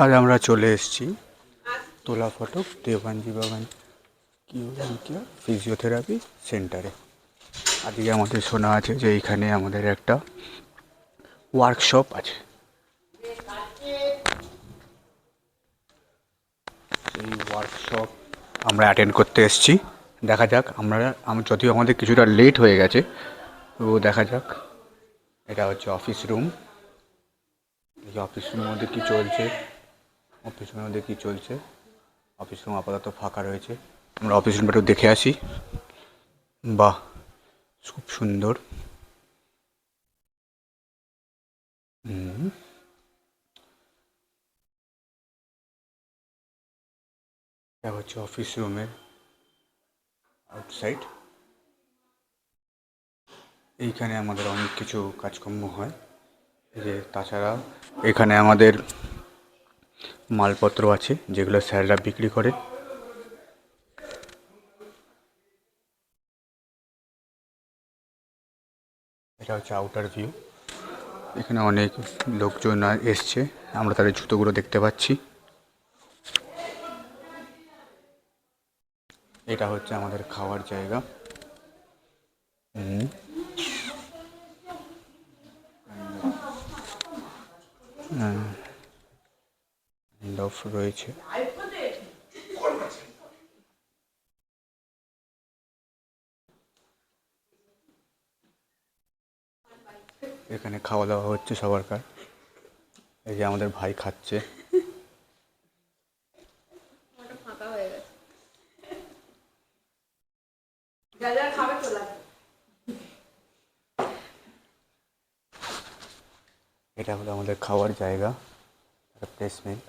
আজ আমরা চলে এসেছি তোলা ফটক দেওয়ানজি বাগান কিউএনকিউ ফিজিওথেরাপি সেন্টারে। আজকে আমাদের শোনা আছে যে এইখানে আমাদের একটা ওয়ার্কশপ আছে। এই ওয়ার্কশপ আমরা অ্যাটেন্ড করতে এসেছি। দেখা যাক যদিও আমাদের কিছুটা লেট হয়ে গেছে, তো দেখা যাক। এটা হচ্ছে অফিস রুম। এই অফিস রুমের মধ্যে কী চলছে, অফিস রুম আপাতত ফাঁকা রয়েছে। আমরা অফিস রুমটা একটু দেখে আসি। বাহ, খুব সুন্দর। এটা হচ্ছে অফিস রুমের আউটসাইড। এইখানে আমাদের অনেক কিছু কাজকর্ম হয়। যে তাছাড়া এখানে আমাদের মালপত্র আছে যেগুলো স্যাররা বিক্রি করে। এটা হচ্ছে আউটার ভিউ। এখানে অনেক লোকজন এসছে, আমরা তাদের জুতোগুলো দেখতে পাচ্ছি। এটা হচ্ছে আমাদের খাওয়ার জায়গা। রয়েছে। এখানে খাওয়া দাওয়া হচ্ছে সবারকার। এই যে আমাদের ভাই খাচ্ছে। এটা হলো আমাদের খাওয়ার জায়গা, একটা প্লেসমেন্ট।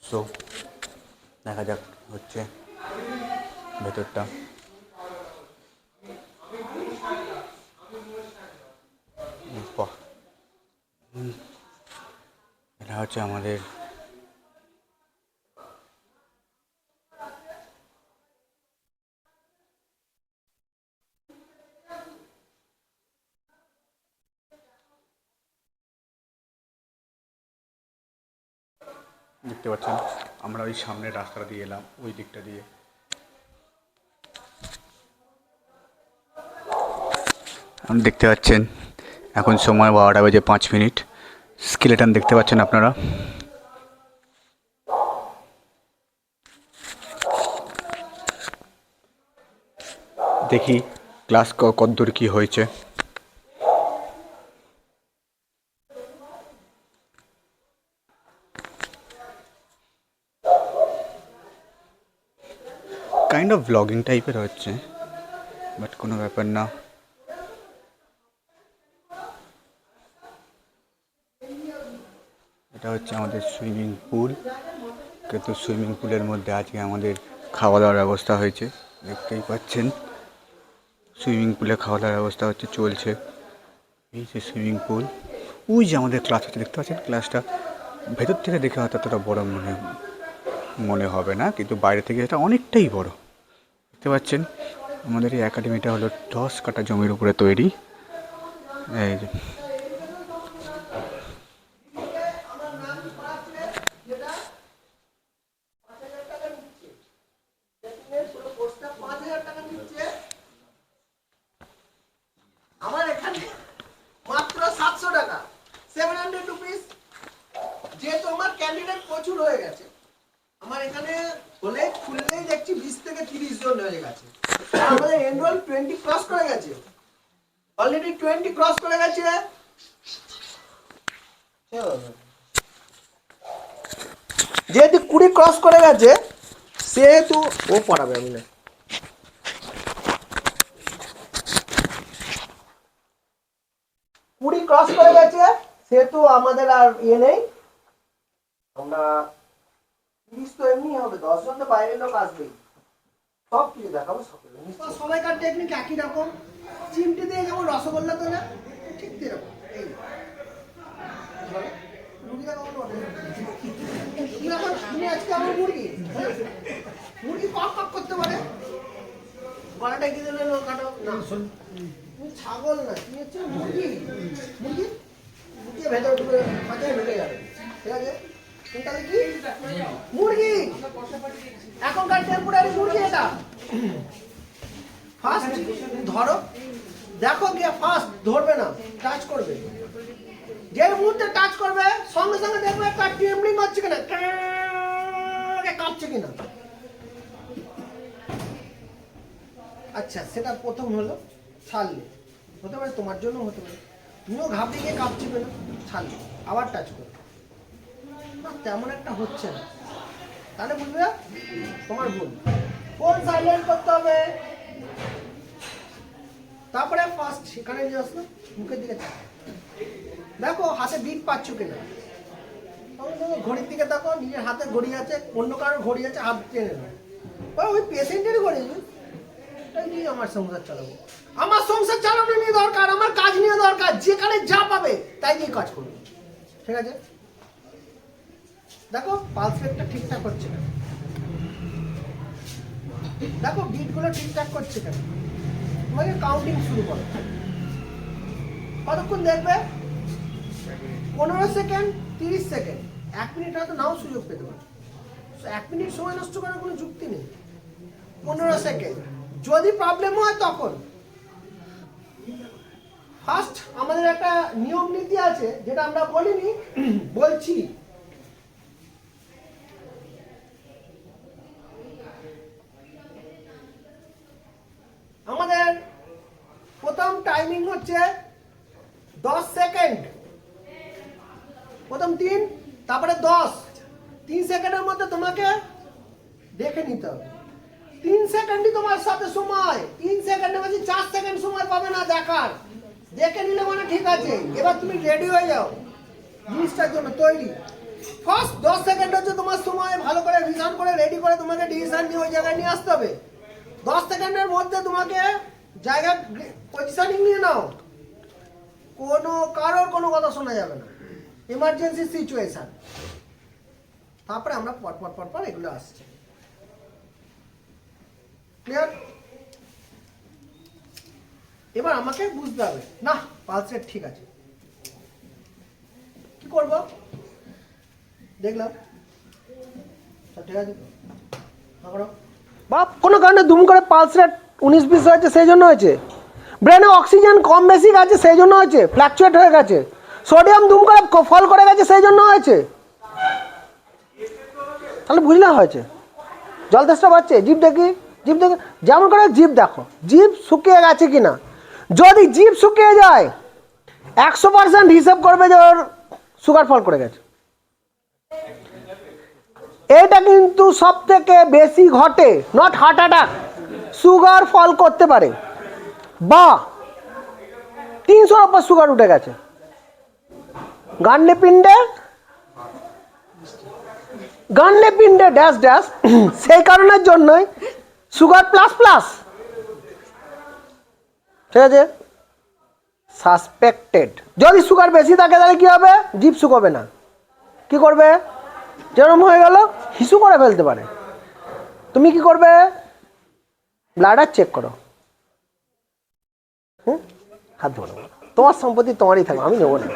সো দেখা যাক হচ্ছে ভেতরটা। বাহ, এটা হচ্ছে আমাদের দেখতে পাচ্ছেন। আমরা ওই সামনের রাস্তাটা দিয়ে এলাম, ওই দিকটা দিয়ে। আপনি দেখতে পাচ্ছেন এখন সময় 12:05। স্কেলেটন দেখতে পাচ্ছেন আপনারা। দেখি ক্লাস কতদূর কী হয়েছে। কাইন্ড অফ ব্লগিং টাইপের হচ্ছে, বাট কোনো ব্যাপার না। এটা হচ্ছে আমাদের সুইমিং পুল, কিন্তু সুইমিং পুলের মধ্যে আজকে আমাদের খাওয়া দাওয়ার ব্যবস্থা হয়েছে। দেখতেই পাচ্ছেন সুইমিং পুলে খাওয়া দাওয়ার ব্যবস্থা চলছে। এই যে সুইমিং পুল, ওই যে আমাদের ক্লাস হচ্ছে, দেখতে পাচ্ছেন। ক্লাসটা ভেতর থেকে দেখে হয়তো এতটা বড় মনে হবে না, কিন্তু বাইরে থেকে এটা অনেকটাই বড়। দেখতে পাচ্ছেন আমাদের এই একাডেমিটা হলো 10 কাঠা জমির উপরে তৈরি। এই যে আমার এখানে মাত্র 700 টাকা, 700 রুপিস। যেহেতু আমার ক্যান্ডিডেট প্রচুর হয়ে গেছে, আমার এখানে হলে খুললেই দেখছি 20 থেকে 30 জন হয়ে গেছে। আমাদের এনরোল 20 ক্রস করে গেছে, অলরেডি 20 ক্রস করে গেছে। যেহেতু 20 ক্রস করে গেছে, সেহেতু ও পড়াবে, আমি না। 20 ক্রস করে গেছে, সেহেতু আমাদের আর নেই। আমরা 30 তো এমনি হবে, 10 জন তো বাইরের লোক আসবেই। সব কিছু দেখাবো, সবাইকার টেকনিক একই রকম। চিমটি দিয়ে যেমন রসগোল্লা তোলে, ঠিক এরকম। এই রুগীরা কখন আজকে আমার মুরগি মুরগি কক কক করতে পারে, গলাটা কি দিলে কাটো না, তুমি ছাগল না, তুমি হচ্ছে মুরগি। মুরগি মুরগি ভেতরে ঢুকে মাথায় ঢুকে যাবে, ঠিক আছে? তুমি তাহলে কি মুরগি, এখনকার টেম্পোরারি মুরগি এটা। ফার্স্ট ধরো, দেখো গিয়ে ফার্স্ট ধরবে না, টাচ করবে। যে মুহূর্তে টাচ করবে সঙ্গে সঙ্গে দেখবে একটা ট্রেমলিং হচ্ছে কিনা, কাঁপছে কিনা। আচ্ছা, সেটা প্রথম হলো, ছাড়লে হতে পারে তোমার জন্য, হতে পারে তুমিও ঘাবড়ে গিয়ে কাঁপছিবে না, ছাড়লে আবার টাচ করবে না, তেমন একটা হচ্ছে না, তাহলে বুঝবে তোমার ভুল। ফোন সাইলেন্ট করতে হবে। তারপরে ফার্স্ট সেখানে নিয়ে আসলো, মুখের দিকে দেখো হাতে বিট পাচ্ছ কিনা, ঘড়ির দিকে দেখো, নিজের হাতে ঘড়ি আছে, অন্য কারোর ঘড়ি আছে, হাত টেনে নেবে, ওই পেশেন্টের ঘড়ি। নিয়ে আমার সংসার চালাবো, আমার সংসার চালানো নিয়ে দরকার, আমার কাজ নিয়ে দরকার, যেখানে যা পাবে তাই নিয়ে কাজ করবো, ঠিক আছে? দেখো পালস রেটটা ঠিকঠাক হচ্ছে না, দেখো বিটগুলো ঠিকঠাক করছে কেন, তোমাকে কাউন্টিং শুরু করো। কতক্ষণ দেখবে? 15 সেকেন্ড, 30 সেকেন্ড, 1 মিনিট হয়তো নাও সুযোগ পেতে পারো। 1 মিনিট সময় নষ্ট করার কোনো যুক্তি নেই। 15 সেকেন্ড, যদি প্রবলেম হয় তখন ফার্স্ট আমাদের একটা নিয়ম নীতি আছে, যেটা আমরা বলিনি, বলছি। আমাদের প্রথম টাইমিং হচ্ছে 10 সেকেন্ড, প্রথম 3, তারপরে 10। 3 সেকেন্ডের মধ্যে তোমাকে দেখে নিতে হবে। 3 সেকেন্ডই তোমার সাথে সময়, 3 সেকেন্ডের মধ্যে 4 সেকেন্ড সময় পাবে না দেখার, দেখে নিলে মানে ঠিক আছে। এবার তুমি রেডি হয়ে যাও জিনিসটার জন্য, তৈরি। ফার্স্ট 10 সেকেন্ড হচ্ছে তোমার সময়, ভালো করে ভিশন করে রেডি করে তোমাকে ডিসিশন নিয়ে ওই জায়গায় নিয়ে আসতে হবে। 10 সেকেন্ডের মধ্যে তোমাকে জায়গা পজিশনিং নিয়ে নাও, কারোর কোনো কথা শোনা যাবে না, ইমার্জেন্সি সিচুয়েশন। তারপরে আমরা পর এগুলো আসছে, ক্লিয়ার? এবার আমাকে বুঝতে হবে, না পালস রেট ঠিক আছে, কি করব? দেখলাম ঠিক আছে, বাপ কোনো কারণে দুম করে পালস রেট 19-20 হয়েছে, সেই জন্য হয়েছে। ব্রেনে অক্সিজেন কম বেশি গেছে, সেই জন্য হয়েছে, ফ্ল্যাকচুয়েট হয়ে গেছে। সোডিয়াম দুম করে ফল করে গেছে, সেই জন্য হয়েছে। তাহলে বুঝলে হয়েছে। জল তেষ্টা পাচ্ছে, জিভ দেখি, যেমন করে জিভ দেখো, জিভ শুকিয়ে গেছে কিনা। যদি জিভ শুকিয়ে যায় 100% হিসেব করবে যে ওর সুগার ফল করে গেছে। এটা কিন্তু সব থেকে বেশি ঘটে, not heart attack, sugar fall করতে পারে, বা 300-র উপর সুগার উঠে গেছে, গান্ডে পিণ্ডে ড্যাশ ড্যাশ, সেই কারণের জন্যই সুগার প্লাস, ঠিক আছে? সাসপেক্টেড। যদি সুগার বেশি থাকে তাহলে কি হবে? জিভ শুকোবে না, কি করবে? যেরকম হয়ে গেল হিসু করে ফেলতে পারে। তুমি কি করবে? ব্লাডার চেক করো, হাত ধরো, তোমার সম্পত্তি তোমারই থাকবে, আমি নেবো না।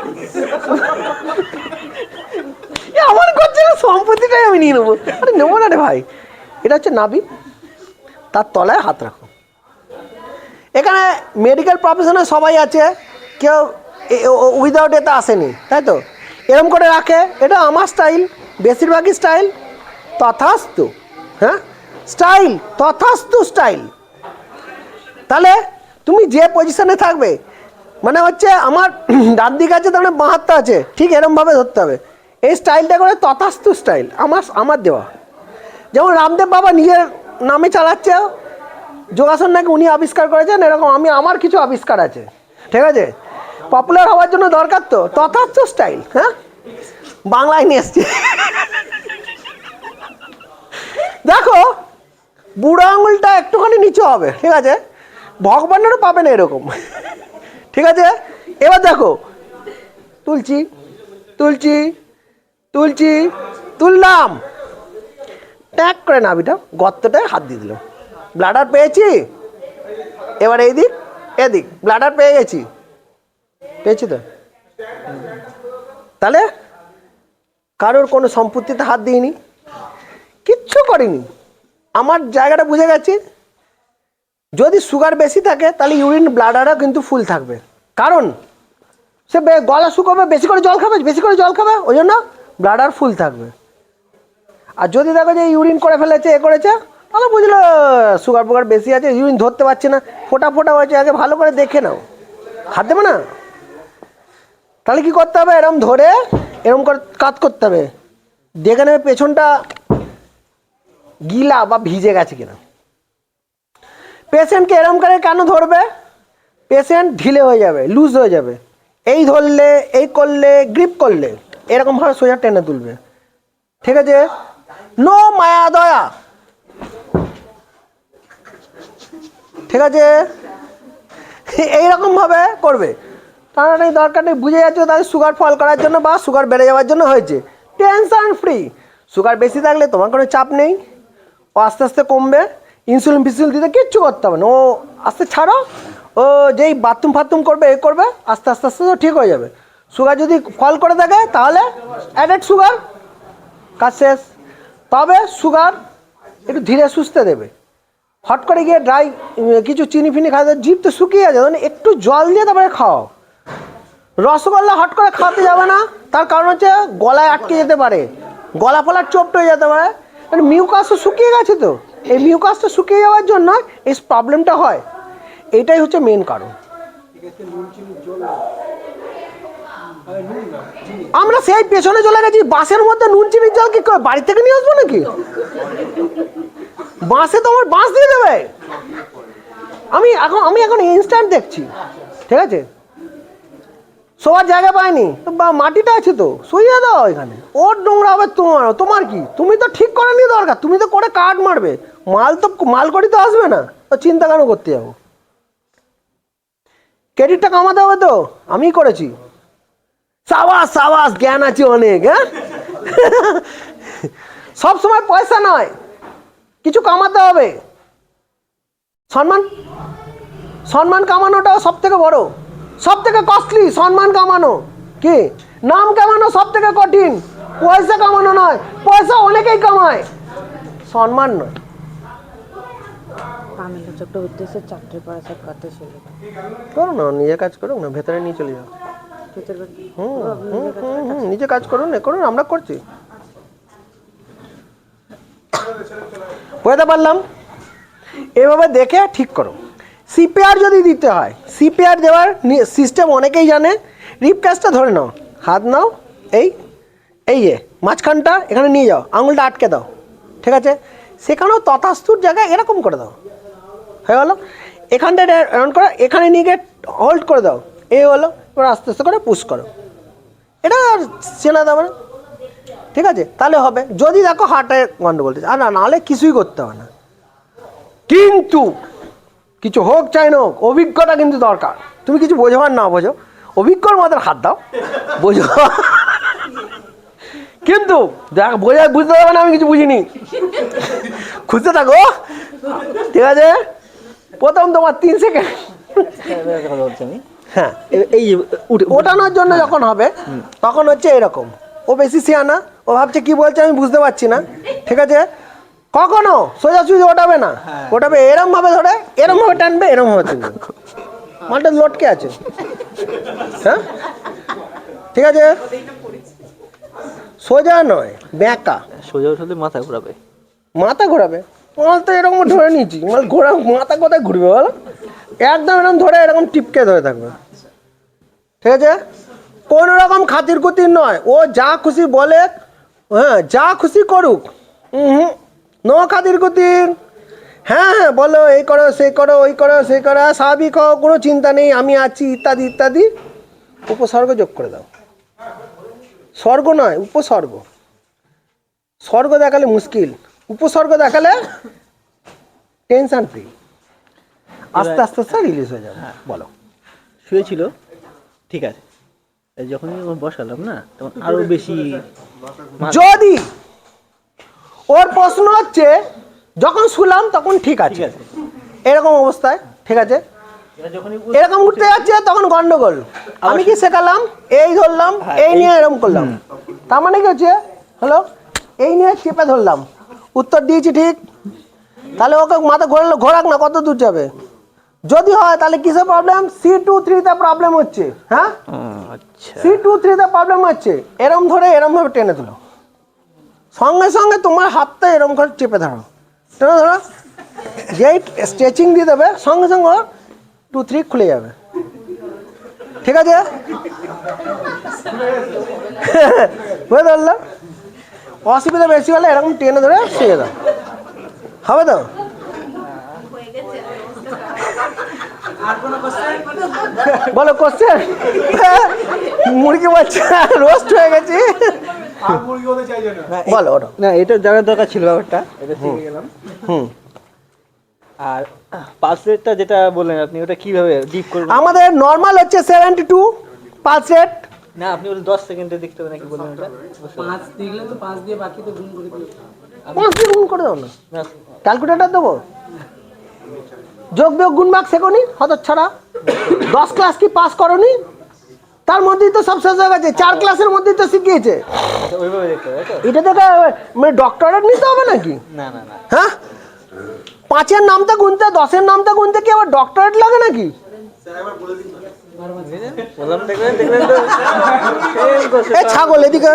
আমার করছে না, সম্পত্তিটাই আমি নিয়ে নেবো, আরে নেবো না রে ভাই। এটা হচ্ছে নাভি, তার তলায় হাত রাখো। এখানে মেডিকেল প্রফেশনে সবাই আছে, কেউ উইদাউট এতে আসেনি, তাই তো? এরম করে রাখে, এটা আমার স্টাইল, বেশিরভাগই স্টাইল তথাস্তু, হ্যাঁ স্টাইল তথাস্তু স্টাইল। তাহলে তুমি যে পজিশনে থাকবে, মানে হচ্ছে আমার ডান দিকে আছে তার মানে বাঁ হাতটা আছে, ঠিক এরমভাবে ধরতে হবে। এই স্টাইলটা করে তথাস্তু স্টাইল, আমার দেওয়া। যেমন রামদেব বাবা নিজের নামে চালাচ্ছে, যোগাসন নাকি উনি আবিষ্কার করেছেন, এরকম আমার কিছু আবিষ্কার আছে, ঠিক আছে? পপুলার হওয়ার জন্য দরকার তো তথাস্তু স্টাইল, হ্যাঁ বাংলায় নিয়ে এসছি। দেখো বুড়ো আঙুলটা একটুখানি নিচু হবে, ঠিক আছে? ভগবানেরও পাবে না এরকম, ঠিক আছে? এবার দেখো তুলছি, তুললাম, ট্যাক করে নাভিটা গর্তটায় হাত দিয়ে দিলাম, ব্লাডার পেয়েছি, এবার এই দিক এদিক ব্লাডার পেয়েছি তো। তাহলে কারোর কোনো সম্পত্তিতে হাত দিইনি, কিচ্ছু করিনি, আমার জায়গাটা বুঝে গেছি। যদি সুগার বেশি থাকে তাহলে ইউরিন ব্লাডারও কিন্তু ফুল থাকবে, কারণ সে গলা শুকোবে, বেশি করে জল খাবে, ওই জন্য ব্লাডার ফুল থাকবে। আর যদি দেখো যে ইউরিন করে ফেলেছে, করেছে, তাহলে বুঝলো সুগার ফুগার বেশি আছে, ইউরিন ধরতে পারছে না, ফোটা হয়েছে, আগে ভালো করে দেখে নাও, হাত দেবে না। তাহলে কি করতে হবে, এরম ধরে এরম করে কাজ করতে হবে, দেখে নেবে পেছনটা গিলা বা ভিজে গেছে কিনা। পেশেন্টকে এরম করে কেন ধরবে, পেশেন্ট ঢিলে হয়ে যাবে, লুজ হয়ে যাবে, এই ধরলে, এই করলে, গ্রিপ করলে এরকমভাবে সোজা টেনে তুলবে, ঠিক আছে। নো মায়া দয়া, ঠিক আছে, এইরকমভাবে করবে। তার নেই দরকার নেই, বুঝে যাচ্ছে তাদের সুগার ফল করার জন্য বা সুগার বেড়ে যাওয়ার জন্য হয়েছে, টেনশন ফ্রি। সুগার বেশি থাকলে তোমার কোনো চাপ নেই, ও আস্তে আস্তে কমবে, ইনসুলিন ফিনসুলিন দিতে কিচ্ছু করতে হবে না, ও আস্তে ছাড়ো, ও যেই বাথরুম ফাথরুম করবে, করবে, আস্তে আস্তে আস্তে তো ঠিক হয়ে যাবে। সুগার যদি ফল করে থাকে তাহলে অ্যাডেড সুগার, কাজ শেষ। তবে সুগার একটু ধীরে সুস্থে দেবে, হট করে গিয়ে ড্রাই কিছু চিনি ফিনি খাওয়া, জিভ তো শুকিয়ে আছে, মানে একটু জল দিয়ে তারপরে খাও। রসগোল্লা হট করে খাওয়াতে যাবে না, তার কারণ হচ্ছে গলায় আটকে যেতে পারে, গলা ফলার চোপট হয়ে যেতে পারে, মানে মিউকাসটা শুকিয়ে গেছে, তো এই মিউকাসটা শুকিয়ে যাওয়ার জন্য এই প্রবলেমটা হয়, এটাই হচ্ছে মেন কারণ। আমরা সেই পেছনে চলে গেছি, বাসের মধ্যে নুন চিনির জল কি বাড়ি থেকে নিয়ে আসবো নাকি, বাসে তোমার বাস দিয়ে দেবে। আমি এখন ইনস্ট্যান্ট দেখছি, ঠিক আছে, শোয়ার জায়গা পাইনি বা মাটিটা আছে তো শুয়ে দাও এখানে, ওর নোংরা হবে তোমার কি, তুমি তো ঠিক করে নিয়ে দরকার, তুমি তো করে কাট মারবে, মাল করি তো আসবে না, তো চিন্তা কেন করতে যাবো। ক্রেডিটটা কামাতে হবে তো, আমি করেছি, সাবাস জ্ঞান আছে অনেক, হ্যাঁ। সব সময় পয়সা নয়, কিছু কামাতে হবে, সম্মান কামানোটাও সব থেকে বড়, সব থেকে কস্টলি সম্মান কামানো, কি নাম কামানো সব থেকে কঠিন, পয়সা কামানো নয়, পয়সা অনেকেই কামায়, সম্মান নয়। আমিলা চক্রবর্তী এসে 4টের পরে সব কাজটা শুরু করো না, নিজের কাজ করো না, ভেতরে নিয়ে চলে যাও। নিজে কাজ করুন, করুন, আমরা করছি, বুঝতে পারলাম। এভাবে দেখে ঠিক করো। সিপিআর যদি দিতে হয়, সিপিআর দেওয়ার সিস্টেম অনেকেই জানে। রিপ ক্যাচটা ধরে নাও, হাত নাও, এই যে মাঝখানটা এখানে নিয়ে যাও, আঙুলটা আটকে দাও, ঠিক আছে, সেখানেও তথাস্তুর জায়গায় এরকম করে দাও, হয়ে গেলো। এখানটা রাউন্ড করো, এখানে নিয়ে গিয়ে হোল্ড করে দাও, এই হলো, এবার আস্তে আস্তে করে পুশ করো, এটা চেনা দেবে না, ঠিক আছে, তাহলে হবে। যদি দেখো হার্টের গন্ডগোল, আর নাহলে কিছুই করতে হবে না। কিন্তু কিছু হোক চাই না হোক, অভিজ্ঞতা কিন্তু দরকার। তুমি কিছু বোঝো আর না বোঝো, অভিজ্ঞর মধ্যে হাত দাও, বোঝো। কিন্তু দেখ বুঝতে পারবে না আমি কিছু বুঝিনি, খুঁজতে থাকো, ঠিক আছে। প্রথম তোমার 3 সেকেন্ড, হ্যাঁ, এই ওঠানোর জন্য যখন হবে তখন হচ্ছে এরকম, ও বেশি সিয়ানা, ও ভাবছে কি বলছে আমি বুঝতে পারছি না, ঠিক আছে। কখনো সোজাসুজি ওঠাবে না, ওঠাবে এরম ভাবে ধরে, এরম ভাবে টানবে, এরম ভাবে টানবে, মালটা লটকে আছে, হ্যাঁ, ঠিক আছে। সোজা নয়, ব্যাঁকা, সোজা উঠলে মাথা ঘোরাবে, মাথা ঘোরাবে, মাল তো এরকম ধরে নিয়েছি, মাল মাথা কোথায় ঘুরবে বলো, একদম এরকম ধরে, এরকম টিপকে ধরে থাকবে, ঠিক আছে। কোনো রকম খাতির কুতির নয়, ও যা খুশি বলে, হ্যাঁ, যা খুশি করুক, নো খাতির কুতির, হ্যাঁ হ্যাঁ বলো, এই করো সেই করো, ওই করো সেই করো, স্বাভাবিক হও, কোনো চিন্তা নেই, আমি আছি, ইত্যাদি ইত্যাদি। উপসর্গ যোগ করে দাও, স্বর্গ নয় উপসর্গ, স্বর্গ দেখালে মুশকিল, উপসর্গ দেখালে টেনশন ফ্রি, আস্তে আস্তে আস্তে রিলিজ হয়ে যাবে। বলো। শুয়েছিল, ঠিক আছে, যখনই বসালাম না তখন আরো বেশি, যদি ওর প্রশ্ন হচ্ছে যখন শুলাম তখন ঠিক ঠিক আছে, আছে। এরকম অবস্থায় ঠিক আছে, এটা যখনই এরকম উঠতে যাচ্ছে তখন গন্ডগোল। আমি কি শেখালাম, এই ধরলাম, হ্যাঁ, এই নিয়ে এরকম করলাম, তার মানে কি হচ্ছে হলো এই নিয়ে চেপে ধরলাম, উত্তর দিয়েছি ঠিক, তাহলে ওকে মাথা ঘোরাক না, কত দূর যাবে। যদি হয় তাহলে কিসের প্রবলেম, C2-3 প্রবলেম হচ্ছে, হ্যাঁ আচ্ছা C2-3 প্রবলেম হচ্ছে। এরম ধরে এরম ভাবে টেনে তুলো, সঙ্গে সঙ্গে তোমার হাতটা এরম করে চেপে ধরো, টেনে ধরো, যেই স্ট্রেচিং দিয়ে দেবে সঙ্গে সঙ্গে 2-3 খুলে যাবে, ঠিক আছে? বুঝে ধরলাম, অসুবিধা বেশি হলে এরকম টেনে ধরে শুয়ে দাও, হবে তো? বলো কোশ্চেন। মুরগি বাচ্চা রোস্ট হয়ে গেছি, বলো ওটা। না এটা জানার দরকার ছিল ব্যাপারটা, এটা শিখে গেলাম। হুম, আর পালস রেটটা যেটা বললেন আপনি, ওটা কিভাবে ডিপ করবেন? আমাদের নর্মাল হচ্ছে 72 পালস রেট। না আপনি বলেন 10 সেকেন্ডে দেখতে হবে নাকি বললেন ওটা? 5 দিলে তো 5 দিয়ে বাকি তো গুণ করে দিও। 5 দিয়ে গুণ করে দাও না, না ক্যালকুলেটর দেবো, যোগ বিয়োগ গুণ ভাগ শেখনি হতচ্ছাড়া, 10 ক্লাস কি পাস করনি, তার মধ্যেই তো সব শেষ হয়ে গেছে, 4 ক্লাসের মধ্যেই তো শিখিয়েছে। আচ্ছা, ওইভাবে দেখতে হবে তাই তো? এটা দেখে মানে ডক্টরেট নিতে হবে নাকি? না না না হ্যাঁ, 5-এর নামটা গুনতে 10-এর নামটা গুনতে কি আবার ডক্টরেট লাগে নাকি? বললাম দেখলেন দেখলেন তো same question। এ ছাগল এদিকে,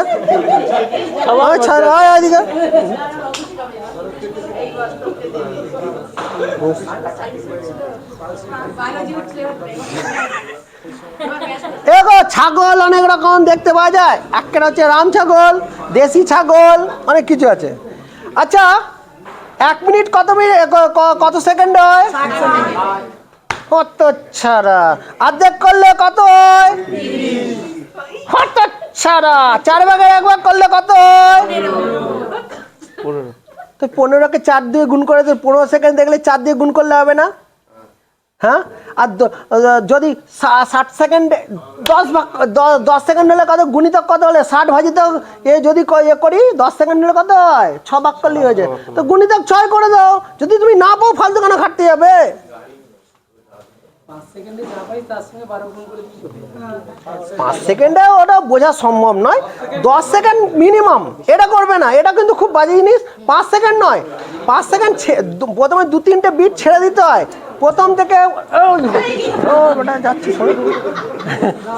ওই ছাগল আয় এদিকে। এগো ছাগল অনেক রকম দেখতে পাওয়া যায়, একটা হচ্ছে রাম ছাগল, দেশি ছাগল, অনেক কিছু আছে। আচ্ছা 1 মিনিট কত সেকেন্ড হয়? কত ছাড়া অর্ধেক করলে কত হয়? কত ছাড়া 4 ভাগের 1 ভাগ করলে কত হয়? 15 তো 15কে 4 দিয়ে গুণ করে 15 সেকেন্ড দেখলে 4 দিয়ে গুণ করলে হবে না? হ্যাঁ, আর যদি 60 সেকেন্ড 10 সেকেন্ড হলে কত, গুণিতক কত হলে 60 ভাজিত এ যদি করি 10 সেকেন্ড হলে কত হয়? 6 ভাগ করলেই হয়ে যায়, তো গুণিতক 6 করে দাও, যদি তুমি না পাও ফালতু কেন খাটতে যাবে? 5 সেকেন্ডে যা পাই তার সঙ্গে 12 গুণ করে দিও। 5 সেকেন্ডে ওটা বোঝা সম্ভব নয়, 10 সেকেন্ড মিনিমাম, এটা করবে না, এটা কিন্তু খুব বাজে জিনিস। 5 সেকেন্ড নয়, 5 সেকেন্ড প্রথমে 2-3টে বিট ছেড়ে দিতে হয়, প্রথম থেকে যাচ্ছি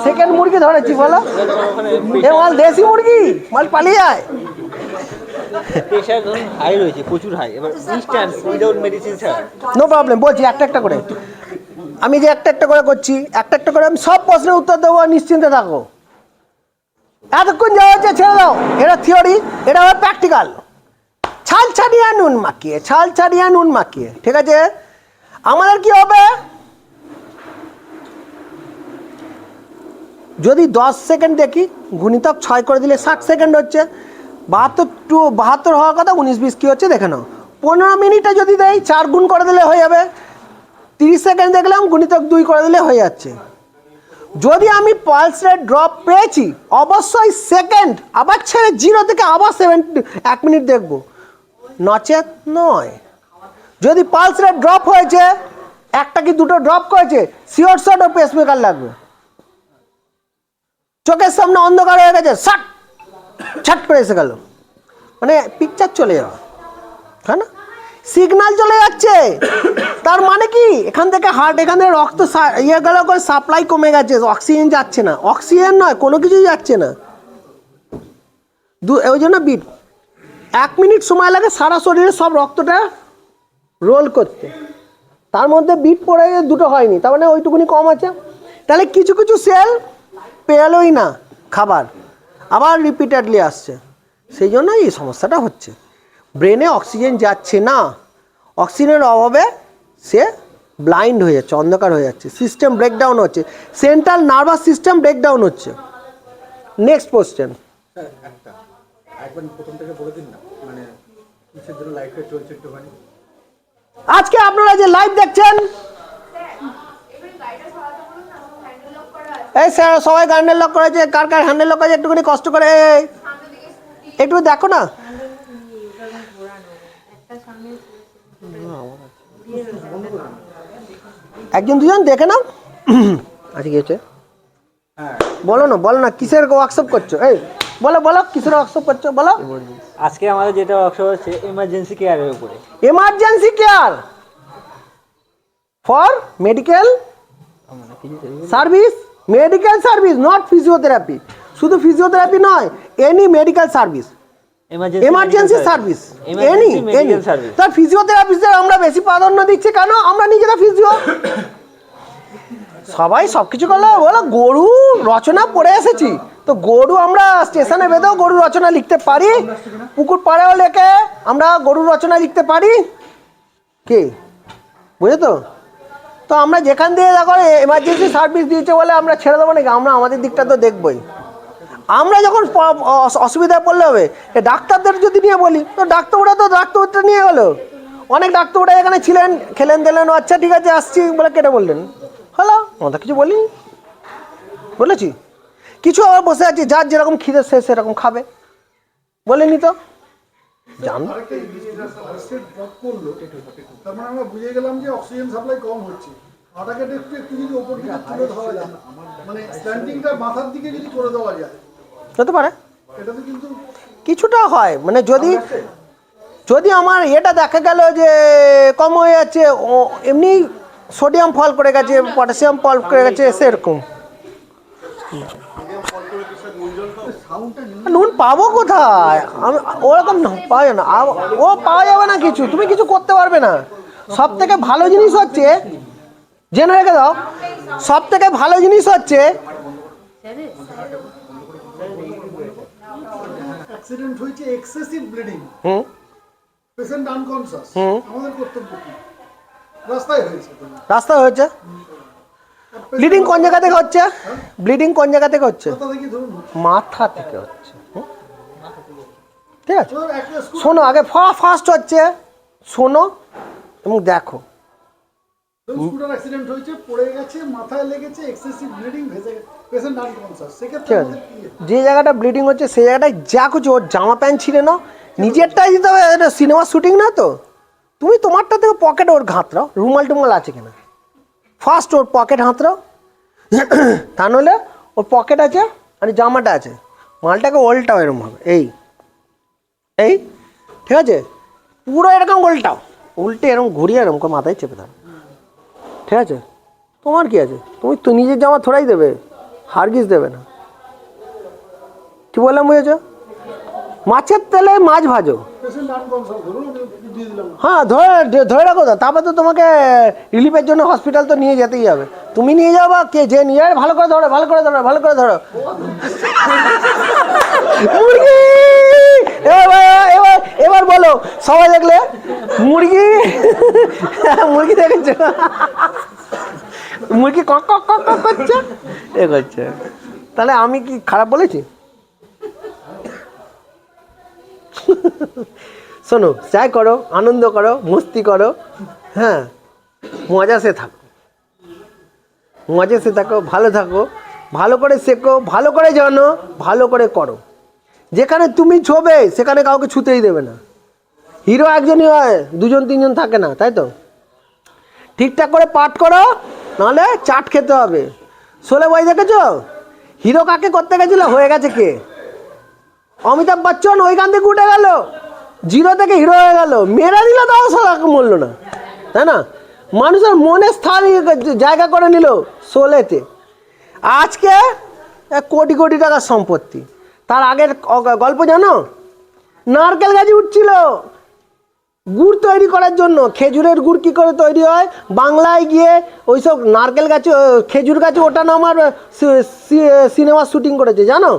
সেকেন্ড মুরগি ধরেছি, বলো এ মাল দেশি মুরগি, মাল পালিয়ে যায়। প্রেশার ধরুন হাই রয়েছে, প্রচুর হাই, এবার ইনস্ট্যান্ট উইদাউট মেডিসিন ছাড়া। নো প্রবলেম, বলছি একটা একটা করে, আমি যে একটা একটা করে করছি, একটা একটা করে আমি সব প্রশ্নের উত্তর দেবো, নিশ্চিন্তে থাকো। এতক্ষণ যা হচ্ছে ছেড়ে দাও, এটা থিওরি, এটা হবে প্র্যাকটিক্যাল। ছাল ছাড়িয়ে নুন মাখিয়ে, ছাল ছাড়িয়ে নুন মাখিয়ে, ঠিক আছে? আমাদের কি হবে, যদি 10 সেকেন্ড দেখি, গুণিতক 6 করে দিলে 60 সেকেন্ড হচ্ছে, 72 হওয়ার কথা, 19-20 কি হচ্ছে দেখে নাও। 15 মিনিটে যদি দেই 4 গুণ করে দিলে হয়ে যাবে, 30 সেকেন্ড দেখলাম, গুণিতক 2 করে দিলে হয়ে যাচ্ছে। যদি আমি পালস রেট ড্রপ পেয়েছি, অবশ্যই সেকেন্ড আবার ছেড়ে 0 থেকে আবার 1 মিনিট দেখব, নচেত নয়। যদি পালস রেট ড্রপ হয়েছে, একটা কি দুটো ড্রপ করেছে, শিওর শট ও পেসমেকার লাগবে। চোখের সামনে অন্ধকার হয়ে গেছে, শাট ছাট করে এসে গেল, মানে পিকচার চলে যাওয়া, হ্যাঁ না, সিগন্যাল চলে যাচ্ছে, তার মানে কি এখান থেকে হার্ট, এখান থেকে রক্ত ইয়ে গেল করে সাপ্লাই কমে গেছে, অক্সিজেন যাচ্ছে না, অক্সিজেন নয় কোনো কিছুই যাচ্ছে না, ওই জন্য বিট 1 মিনিট সময় লাগে সারা শরীরে সব রক্তটা রোল করতে, তার মধ্যে বিট পড়ে দুটো হয়নি, তার মানে ওইটুকুনি কম আছে। তাহলে কিছু কিছু সেল পেলোই না খাবার, আবার রিপিটেডলি আসছে, সেই জন্য এই সমস্যাটা হচ্ছে। ব্রেনে অক্সিজেন যাচ্ছে না, অক্সিজেনের অভাবে সে ব্লাইন্ড হয়ে যাচ্ছে, অন্ধকার হয়ে যাচ্ছে, সিস্টেম ব্রেকডাউন হচ্ছে, সেন্ট্রাল নার্ভাস সিস্টেম ব্রেকডাউন হচ্ছে। Next question. আজকে আপনারা যে লাইভ দেখছেন, এই স্যার সবাই হ্যান্ডেল লক করেছে, কার কার হ্যান্ডেল লক করেছে একটুখানি কষ্ট করে একটু দেখো না। একজন দুজন দেখে নাও। আজকে গেছে বলো না কিসের ওয়ার্কশপ করছো? এই বলো কিসের ওয়ার্কশপ করছো বলো। আজকে আমাদের যেটা ওয়ার্কশপ হচ্ছে এমার্জেন্সি কেয়ারের উপরে। Emergency care for medical service, medical service not physiotherapy. শুধু ফিজিওথেরাপি নয়, any medical service, emergency service, any medical service. তার ফিজিওথেরাপিস্টদের আমরা বেশি প্রাধান্য দিচ্ছি কেন? আমরা নিজেরা ফিজিও। সবাই সবকিছু করলে বলো গরু রচনা পড়ে এসেছি, তো গরু আমরা স্টেশনে বেঁধেও গরু রচনা লিখতে পারি, পুকুর পাড়েও লেখে আমরা গরু রচনা লিখতে পারি। কি বুঝে তো? তো আমরা যেখান দিয়ে দেখো এমার্জেন্সি সার্ভিস দিয়েছে বলে আমরা ছেড়ে দেবো নাকি? আমরা আমাদের দিকটা তো দেখবই। আমরা যখন অসুবিধায় পড়লে হবে, ডাক্তারদের যদি নিয়ে বলি তো ডাক্তারটা নিয়ে গেলো। অনেক ডাক্তাররা এখানে ছিলেন, খেলেন দিলেন, আচ্ছা ঠিক আছে আসছি বলে কেটে বললেন, হলো আমাদের কিছু বলিনি, বলেছি কিছু। আবার বসে আছি, যার যেরকম খিদে সে সেরকম খাবে, বলেনি তো জান। তার মানে আমরা বুঝে গেলাম যে অক্সিজেন সাপ্লাই কম হচ্ছে। মাথাকে একটু যদি ওপর দিকে তুলে ধরা যায়, মানে স্ট্যান্ডিংটা মাথার দিকে যদি করে দেওয়া যায়, হতে পারে এটাতে কিন্তু কিছুটা হয়। মানে যদি আমার এটা দেখা গেল যে কম হয়ে যাচ্ছে, এমনি সোডিয়াম ফল করে গেছে, পটাশিয়াম ফল করে গেছে, সেরকম। নুন পাবো কোথায়? আমি ওরকম পাওয়া যাবে না, ও পাওয়া যাবে না কিছু, তুমি কিছু করতে পারবে না। সব থেকে ভালো জিনিস হচ্ছে, জেনে রেখে দাও, সব থেকে ভালো জিনিস হচ্ছে অ্যাক্সিডেন্ট হয়েছে, এক্সেসিভ ব্লিডিং, পেশেন্ট আনকনসিয়াস, আমাদের কর্তব্য কি? রাস্তায় হয়েছে। ব্লিডিং কোন জায়গা থেকে হচ্ছে? ব্লিডিং কোন জায়গা থেকে হচ্ছে? মাথা থেকে হচ্ছে। ঠিক আছে, শোনো আগে, ফার্স্ট হচ্ছে শোনো এবং দেখো। স্কুটার অ্যাক্সিডেন্ট হয়েছে, পড়ে গেছে, মাথায় লেগেছে, এক্সেসিভ ব্লিডিং, ভেসে গেছে, পেশেন্ট আনকনসিয়াস। সেক্ষেত্রে যে জায়গাটা ব্লিডিং হচ্ছে সেই জায়গাটায় যা কিছু, ওর জামা প্যান্ট ছিঁড়ে নাও, নিজেরটাই দিতে হবে। এটা সিনেমা শুটিং না তো, তুমি তোমারটা থেকে পকেটে ওর ঘাঁতরাও, রুমাল টুমাল আছে কিনা, ফার্স্ট ওর পকেট হাতড়াও। তা নইলে ওর পকেট আছে আর জামাটা আছে, মালটাকে ওল্টাও এরকমভাবে, এই ঠিক আছে, পুরো এরকম উল্টে এরকম ঘুরিয়ে এরকম করে মাথায় চেপে দাও। ঠিক আছে, তোমার কি আছে? তুমি তো নিজের জামা থোড়াই দেবে, হারগিস দেবে না। কি বললাম বুঝেছ? মাছের তেলে মাছ ভাজো, হ্যাঁ ধরে রাখো তো, তারপর তো তোমাকে রিলিফের জন্য হসপিটাল তো নিয়ে যেতেই হবে। তুমি নিয়ে যাও বা কে যে নিয়ে, ভালো করে ধরো। মুরগি, এবার বলো সবাই দেখলে মুরগি দেখেছো? মুরগি কক করছে, এ করছে। তাহলে আমি কি খারাপ বলেছি? শোনো, যাই করো, আনন্দ করো, মস্তি করো, হ্যাঁ, মজাসে থাকো, ভালো থাকো, ভালো করে শেখো, ভালো করে জানো, ভালো করে করো। যেখানে তুমি ছোবে সেখানে কাউকে ছুতেই দেবে না। হিরো একজনই হয়, দুজন তিনজন থাকে না, তাই তো? ঠিকঠাক করে পাঠ করো, নাহলে চাট খেতে হবে। শোলে বই দেখেছো? হিরো কাকে করতে গেছিল, হয়ে গেছে কে? অমিতাভ বচ্চন। ওইখান থেকে উঠে গেল, জিরো থেকে হিরো হয়ে গেল, মেরা দিল তাও সালাকে মরল না, তাই না? মানুষের মনে স্থান জায়গা করে নিল শোলেতে। আজকে কোটি কোটি টাকার সম্পত্তি। তার আগের গল্প জানো? নারকেল গাছে উঠছিল গুড় তৈরি করার জন্য। খেজুরের গুড় কী করে তৈরি হয়, বাংলায় গিয়ে ওইসব নারকেল গাছে, খেজুর গাছে ওঠানো আমার সিনেমা শুটিং করেছে, জানো?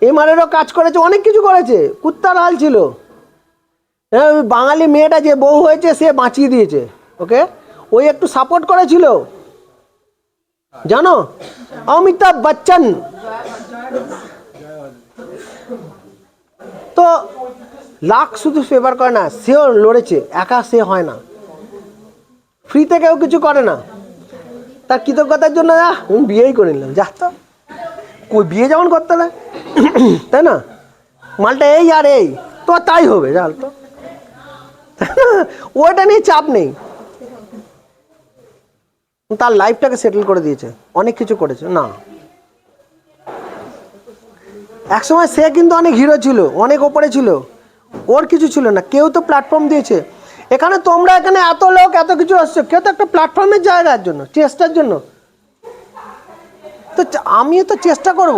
এমআরেরও কাজ করেছে, অনেক কিছু করেছে। কুত্তার হাল ছিল। বাঙালি মেয়েটা যে বউ হয়েছে সে বাঁচিয়ে দিয়েছে ওকে, ওই একটু সাপোর্ট করেছিল, জানো? অমিতাভ বচ্চন। তো লাখ শুধু ফেভার করে না, সেও লড়েছে, একা সে হয় না, ফ্রিতে কেউ কিছু করে না। তার কৃতজ্ঞতার জন্য আমি বিয়েই করে নিলাম, যা তো কই বিয়ে যেমন করতে হবে, তাই না? মালটা এই আর এই তো তাই হবে, জাল তো। ওইটা নিয়ে চাপ নেই, তার লাইফটাকে সেটেল করে দিয়েছে, অনেক কিছু করেছে। না, একসময় সে কিন্তু অনেক হিরো ছিল, অনেক ওপরে ছিল, ওর কিছু ছিল না, কেউ তো প্ল্যাটফর্ম দিয়েছে। এখানে তোমরা এখানে এত লোক এত কিছু আসছো, কেউ তো একটা প্ল্যাটফর্মের জায়গার জন্য, চেষ্টার জন্য। তো আমিও তো চেষ্টা করব,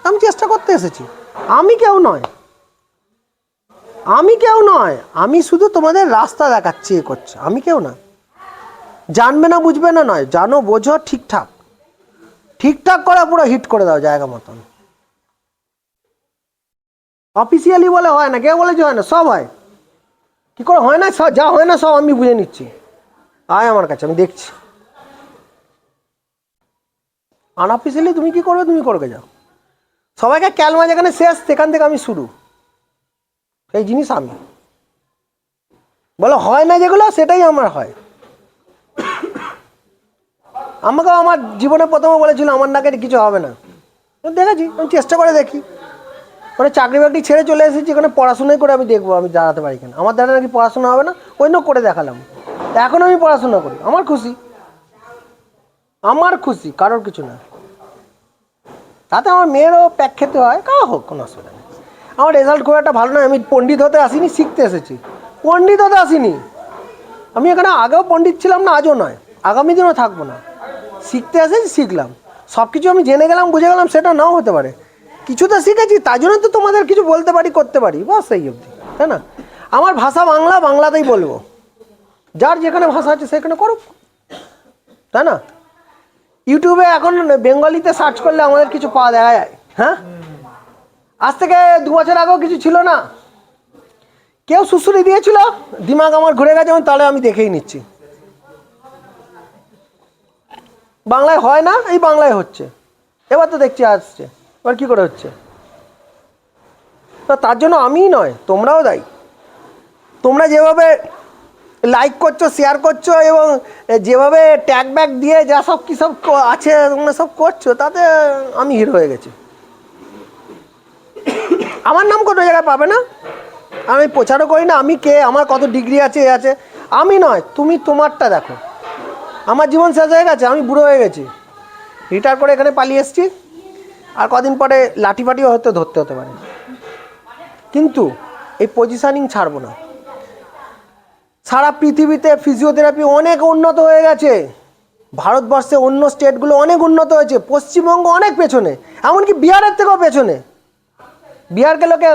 আমি চেষ্টা করতে এসেছি। আমি কেউ নয়, আমি কেউ নয়, আমি শুধু তোমাদের রাস্তা দেখাচ্ছি, এ করছে, আমি কেউ না। জানবে না বুঝবে না নয়, জানো বোঝো, ঠিকঠাক ঠিকঠাক করা, পুরো হিট করে দাও জায়গা মতন। অফিসিয়ালি বলে হয় না, কেউ বলে যে হয় না, সব হয়। কি করে হয় না? যা হয় না সব আমি বুঝে নিচ্ছি, আয় আমার কাছে, আমি দেখছি। আনঅফিসিয়ালি তুমি কি করবে, তুমি করবে যাও। সবাইকে ক্যালমা যেখানে শেষ, সেখান থেকে আমি শুরু, সেই জিনিস আমি বলো হয় না যেগুলো, সেটাই আমার হয়। আমাকে আমার জীবনে প্রথমে বলেছিল আমার নাকি কিছু হবে না, দেখেছি, আমি চেষ্টা করে দেখি। মানে চাকরি বাকরি ছেড়ে চলে এসেছি, এখানে পড়াশোনাই করে আমি দেখবো আমি দাঁড়াতে পারি কেন। আমার দ্বারা নাকি পড়াশোনা হবে না, ওই জন্য করে দেখালাম। এখন আমি পড়াশোনা করি, আমার খুশি, আমার খুশি, কারোর কিছু না। তাতে আমার মেয়েরও প্যাক খেতে হয়, কারো হোক, কোনো অসুবিধা নেই। আমার রেজাল্ট খুব একটা ভালো নয়, আমি পণ্ডিত হতে আসিনি, শিখতে এসেছি। পণ্ডিত হতে আসিনি আমি, এখানে আগেও পণ্ডিত ছিলাম না, আজও নয়, আগামী দিনও থাকবো না। শিখতে এসেছি, শিখলাম। সব কিছু আমি জেনে গেলাম, বুঝে গেলাম, সেটা নাও হতে পারে। কিছু তো শিখেছি, তার জন্য তো তোমাদের কিছু বলতে পারি, করতে পারি, বাস এই অবধি, তাই না? আমার ভাষা বাংলা, বাংলাতেই বলবো। যার যেখানে ভাষা আছে সেখানে করুক, তাই না? ইউটিউবে এখন বেঙ্গলিতে সার্চ করলে আমাদের কিছু পাওয়া দেখা যায়। হ্যাঁ, আজ থেকে 2 বছর আগেও কিছু ছিল না, কেউ সুসুরি দিয়েছিল, দিমাগ আমার ঘুরে গেছে, তাহলে আমি দেখেই নিচ্ছি। বাংলায় হয় না, এই বাংলায় হচ্ছে, এবার তো দেখছি আসছে, এবার কি করে হচ্ছে। তো তার জন্য আমিই নয়, তোমরাও দায়ী। তোমরা যেভাবে লাইক করছো, শেয়ার করছো, এবং যেভাবে ট্যাগ ব্যাগ দিয়ে যা সব কী সব আছে তোমরা সব করছো, তাতে আমি হিরো হয়ে গেছি। আমার নাম কোনো জায়গায় পাবে না, আমি প্রচারও করি না। আমি কে, আমার কত ডিগ্রি আছে, এ আছে, আমি নয়, তুমি তোমারটা দেখো। আমার জীবন শেষ হয়ে গেছে, আমি বুড়ো হয়ে গেছি, রিটায়ার করে এখানে পালিয়ে এসেছি। আর কদিন পরে লাঠি ফাটিও হয়তো ধরতে হতে পারে, কিন্তু এই পজিশনিং ছাড়বো না। সারা পৃথিবীতে ফিজিওথেরাপি অনেক উন্নত হয়ে গেছে, ভারতবর্ষে অন্য স্টেটগুলো অনেক উন্নত হয়েছে, পশ্চিমবঙ্গ অনেক পেছনে, এমনকি বিহারের থেকেও পেছনে। বিহারকে লোকে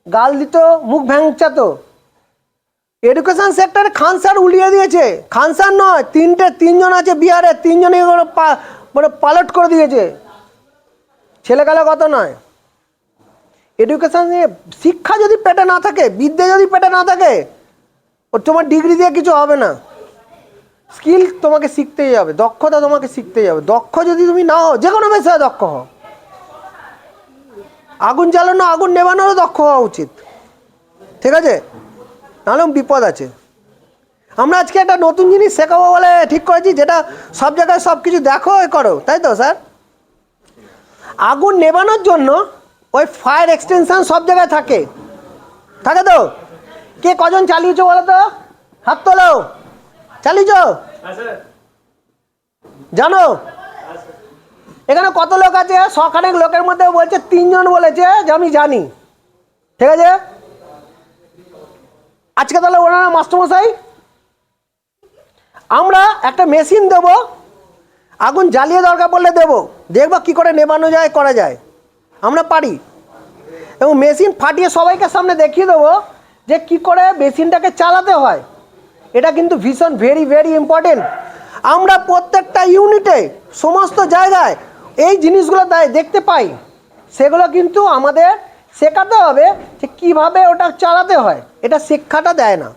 গাল দিত, মুখ ভ্যাংচাতো। এডুকেশন সেক্টরে খান স্যার উলিয়ে দিয়েছে, খান স্যার নয়, 3জন আছে বিহারে, 3জনই মানে পালট করে দিয়েছে, ছেলেকালে কত নয়। এডুকেশন, শিক্ষা যদি পেটে না থাকে, বিদ্যা যদি পেটে না থাকে, ও তোমার ডিগ্রি দিয়ে কিছু হবে না। স্কিল তোমাকে শিখতেই হবে, দক্ষতা তোমাকে শিখতেই হবে। দক্ষ যদি তুমি না হও, যে কোনো বিষয়ে দক্ষ হও। আগুন জ্বালানো, আগুন নেবানোরও দক্ষ হওয়া উচিত, ঠিক আছে? নাহলে বিপদ আছে। আমরা আজকে একটা নতুন জিনিস শেখাবো বলে ঠিক করেছি, যেটা সব জায়গায় সব কিছু দেখো, এ করো, তাই তো স্যার? আগুন নেবানোর জন্য ওই ফায়ার এক্সটেনশন সব জায়গায় থাকে, থাকে তো? কে কজন চালিয়েছো বলো তো, হাত তোলো। চালিয়েছো? জানো এখানে কত লোক আছে? 100 লোকের মধ্যে বলছে 3জন বলেছে যে আমি জানি, ঠিক আছে? আজকে তাহলে ওনারা মাস্টারমশাই, আমরা একটা মেশিন দেবো, আগুন জ্বালিয়ে দরকার পড়লে দেবো, দেখবো কি করে নেবানো যায়, করা যায়, আমরা পারি। এবং মেশিন ফাটিয়ে সবাইকে সামনে দেখিয়ে দেবো যে কি করে মেশিনটাকে চালাতে হয়। এটা কিন্তু ভীষণ ভেরি ভেরি ইম্পর্টেন্ট। আমরা প্রত্যেকটা ইউনিটে, সমস্ত জায়গায় এই জিনিসগুলো দেখতে পাই, সেগুলো কিন্তু আমাদের শেখাতে হবে যে কীভাবে ওটা চালাতে হয়। এটা শিক্ষাটা দেয় না,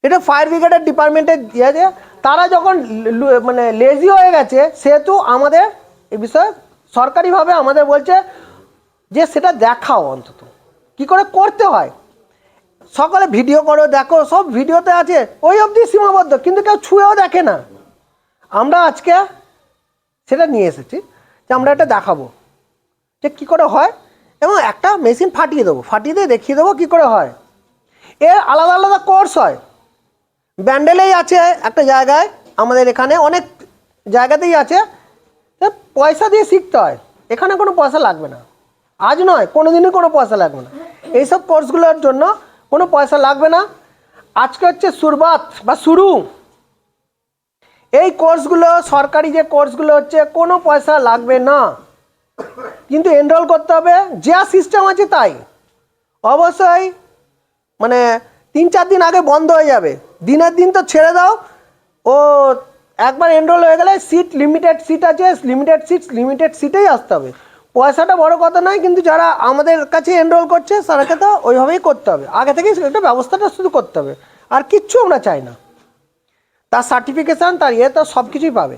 এটা ফায়ার ব্রিগেডের ডিপার্টমেন্টে দিয়েছে। তারা যখন মানে লেজি হয়ে গেছে, সেহেতু আমাদের এই বিষয়ে সরকারিভাবে আমাদের বলছে যে সেটা দেখাও, অন্তত কি করে করতে হয়। সকালে ভিডিও করো, দেখো, সব ভিডিওতে আছে, ওই অবধি সীমাবদ্ধ, কিন্তু কেউ ছুঁয়েও দেখে না। আমরা আজকে সেটা নিয়ে এসেছি যে আমরা এটা দেখাবো যে কী করে হয়, এবং একটা মেশিন ফাটিয়ে দেবো, ফাটিয়ে দিয়ে দেখিয়ে দেবো কী করে হয়। এর আলাদা আলাদা কোর্স হয়। ব্যান্ডেলেই আছে একটা জায়গায়, আমাদের এখানে অনেক জায়গাতেই আছে। তো পয়সা দিয়ে শিখতে হয়, এখানে কোনো পয়সা লাগবে না। আজ নয়, কোনো দিনই কোনো পয়সা লাগবে না। এইসব কোর্সগুলোর জন্য কোনো পয়সা লাগবে না। আজকে হচ্ছে শুরুয়াত বা শুরু। এই কোর্সগুলো সরকারি যে কোর্সগুলো হচ্ছে কোনো পয়সা লাগবে না, কিন্তু এনরোল করতে হবে। যা সিস্টেম আছে তাই। অবশ্যই মানে 3-4 দিন আগে বন্ধ হয়ে যাবে, দিনের দিন তো ছেড়ে দাও। ও একবার এনরোল হয়ে গেলে সিট লিমিটেড সিট আছে, লিমিটেড সিটেই আসতে হবে। পয়সাটা বড় কথা নয়, কিন্তু যারা আমাদের কাছে এনরোল করছে তাদেরকে তো ওইভাবেই করতে হবে। আগে থেকেই একটা ব্যবস্থাটা শুধু করতে হবে, আর কিচ্ছু আমরা চাই না। তার সার্টিফিকেশান, তার তো সব কিছুই পাবে,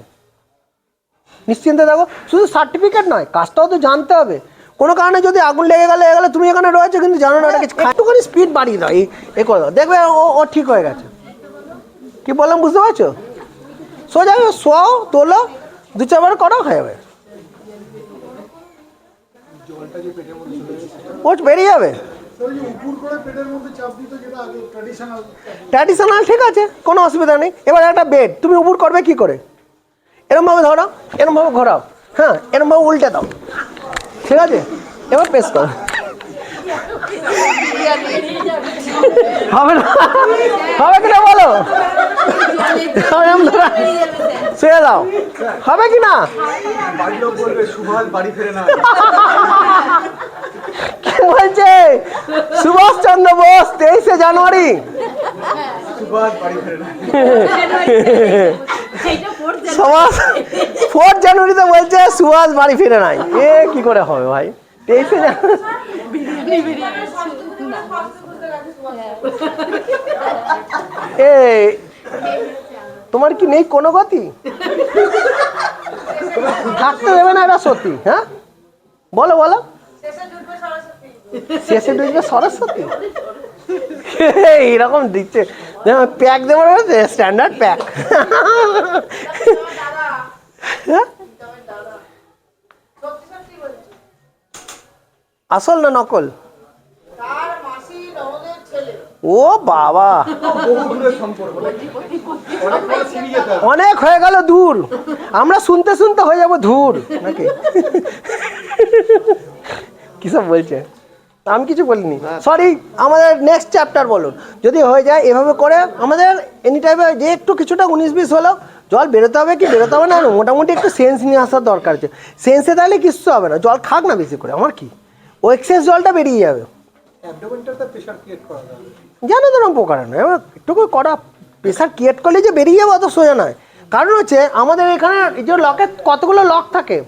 নিশ্চিন্তে দেখো। শুধু সার্টিফিকেট নয়, কাজটাও তো জানতে হবে। কোনো কারণে যদি আগুন লেগে গেলে তুমি এখানে রয়েছো কিন্তু জানো না, একটুখানি স্পিড বাড়িয়ে দাও, এই করে দাও, দেখবে ও ঠিক হয়ে গেছে। কি বললাম বুঝতে পারছো? সোজা শোয়াও, তোলো, 2-4 বার করো, হয়ে যাবে, ও বেরিয়ে যাবে। ট্র্যাডিশনাল ঠিক আছে, কোনো অসুবিধা নেই। এবার একটা বেড তুমি উপর করবে কি করে? এরমভাবে ধরো, এরমভাবে ঘোরাও, হ্যাঁ, এরমভাবে উল্টে দাও, ঠিক আছে? এবার পেশ করো, হবে না? হবে কিনা বলো? শুয়ে দাও, হবে কি না? কি বলছে সুভাষ চন্দ্র বোস 23শে জানুয়ারি? 4 জানুয়ারিতে বলছে সুভাষ বাড়ি ফিরে নাই। এ কি করে হবে ভাই? 23শে তোমার কি নেই কোনো গতি? থাকতে দেবে না এটা সত্যি? হ্যাঁ বলো বলো, শেষে ডুববে সরস্বতী? এইরকম দিচ্ছে, প্যাক দেবো, স্ট্যান্ডার্ড প্যাক। আসল না নকল? ও বাবা, অনেক হয়ে গেল দূর, আমরা শুনতে শুনতে হয়ে যাবো ধূর নাকি? কিসব বলছে? আমি কিছু বলিনি, সরি। আমাদের নেক্সট চ্যাপ্টার বলুন, যদি হয়ে যায় এভাবে করে আমাদের এনি টাইমে যে একটু কিছুটা 19-20 হলো জল বেরোতে হবে কি বেরোতে হবে না, মোটামুটি একটু সেন্স নিয়ে আসার দরকার আছে। সেন্সে তাহলে কিচ্ছু হবে না, জল খাক না বেশি করে, আমার কি ও এক্সেস জলটা বেরিয়ে যাবে। জানো তো প্রকার নয়, এবার একটু করে করা প্রেশার ক্রিয়েট করলে যে বেরিয়ে যাবে অত সোজা নয়। কারণ হচ্ছে আমাদের এখানে যে লকের কতগুলো লক থাকে।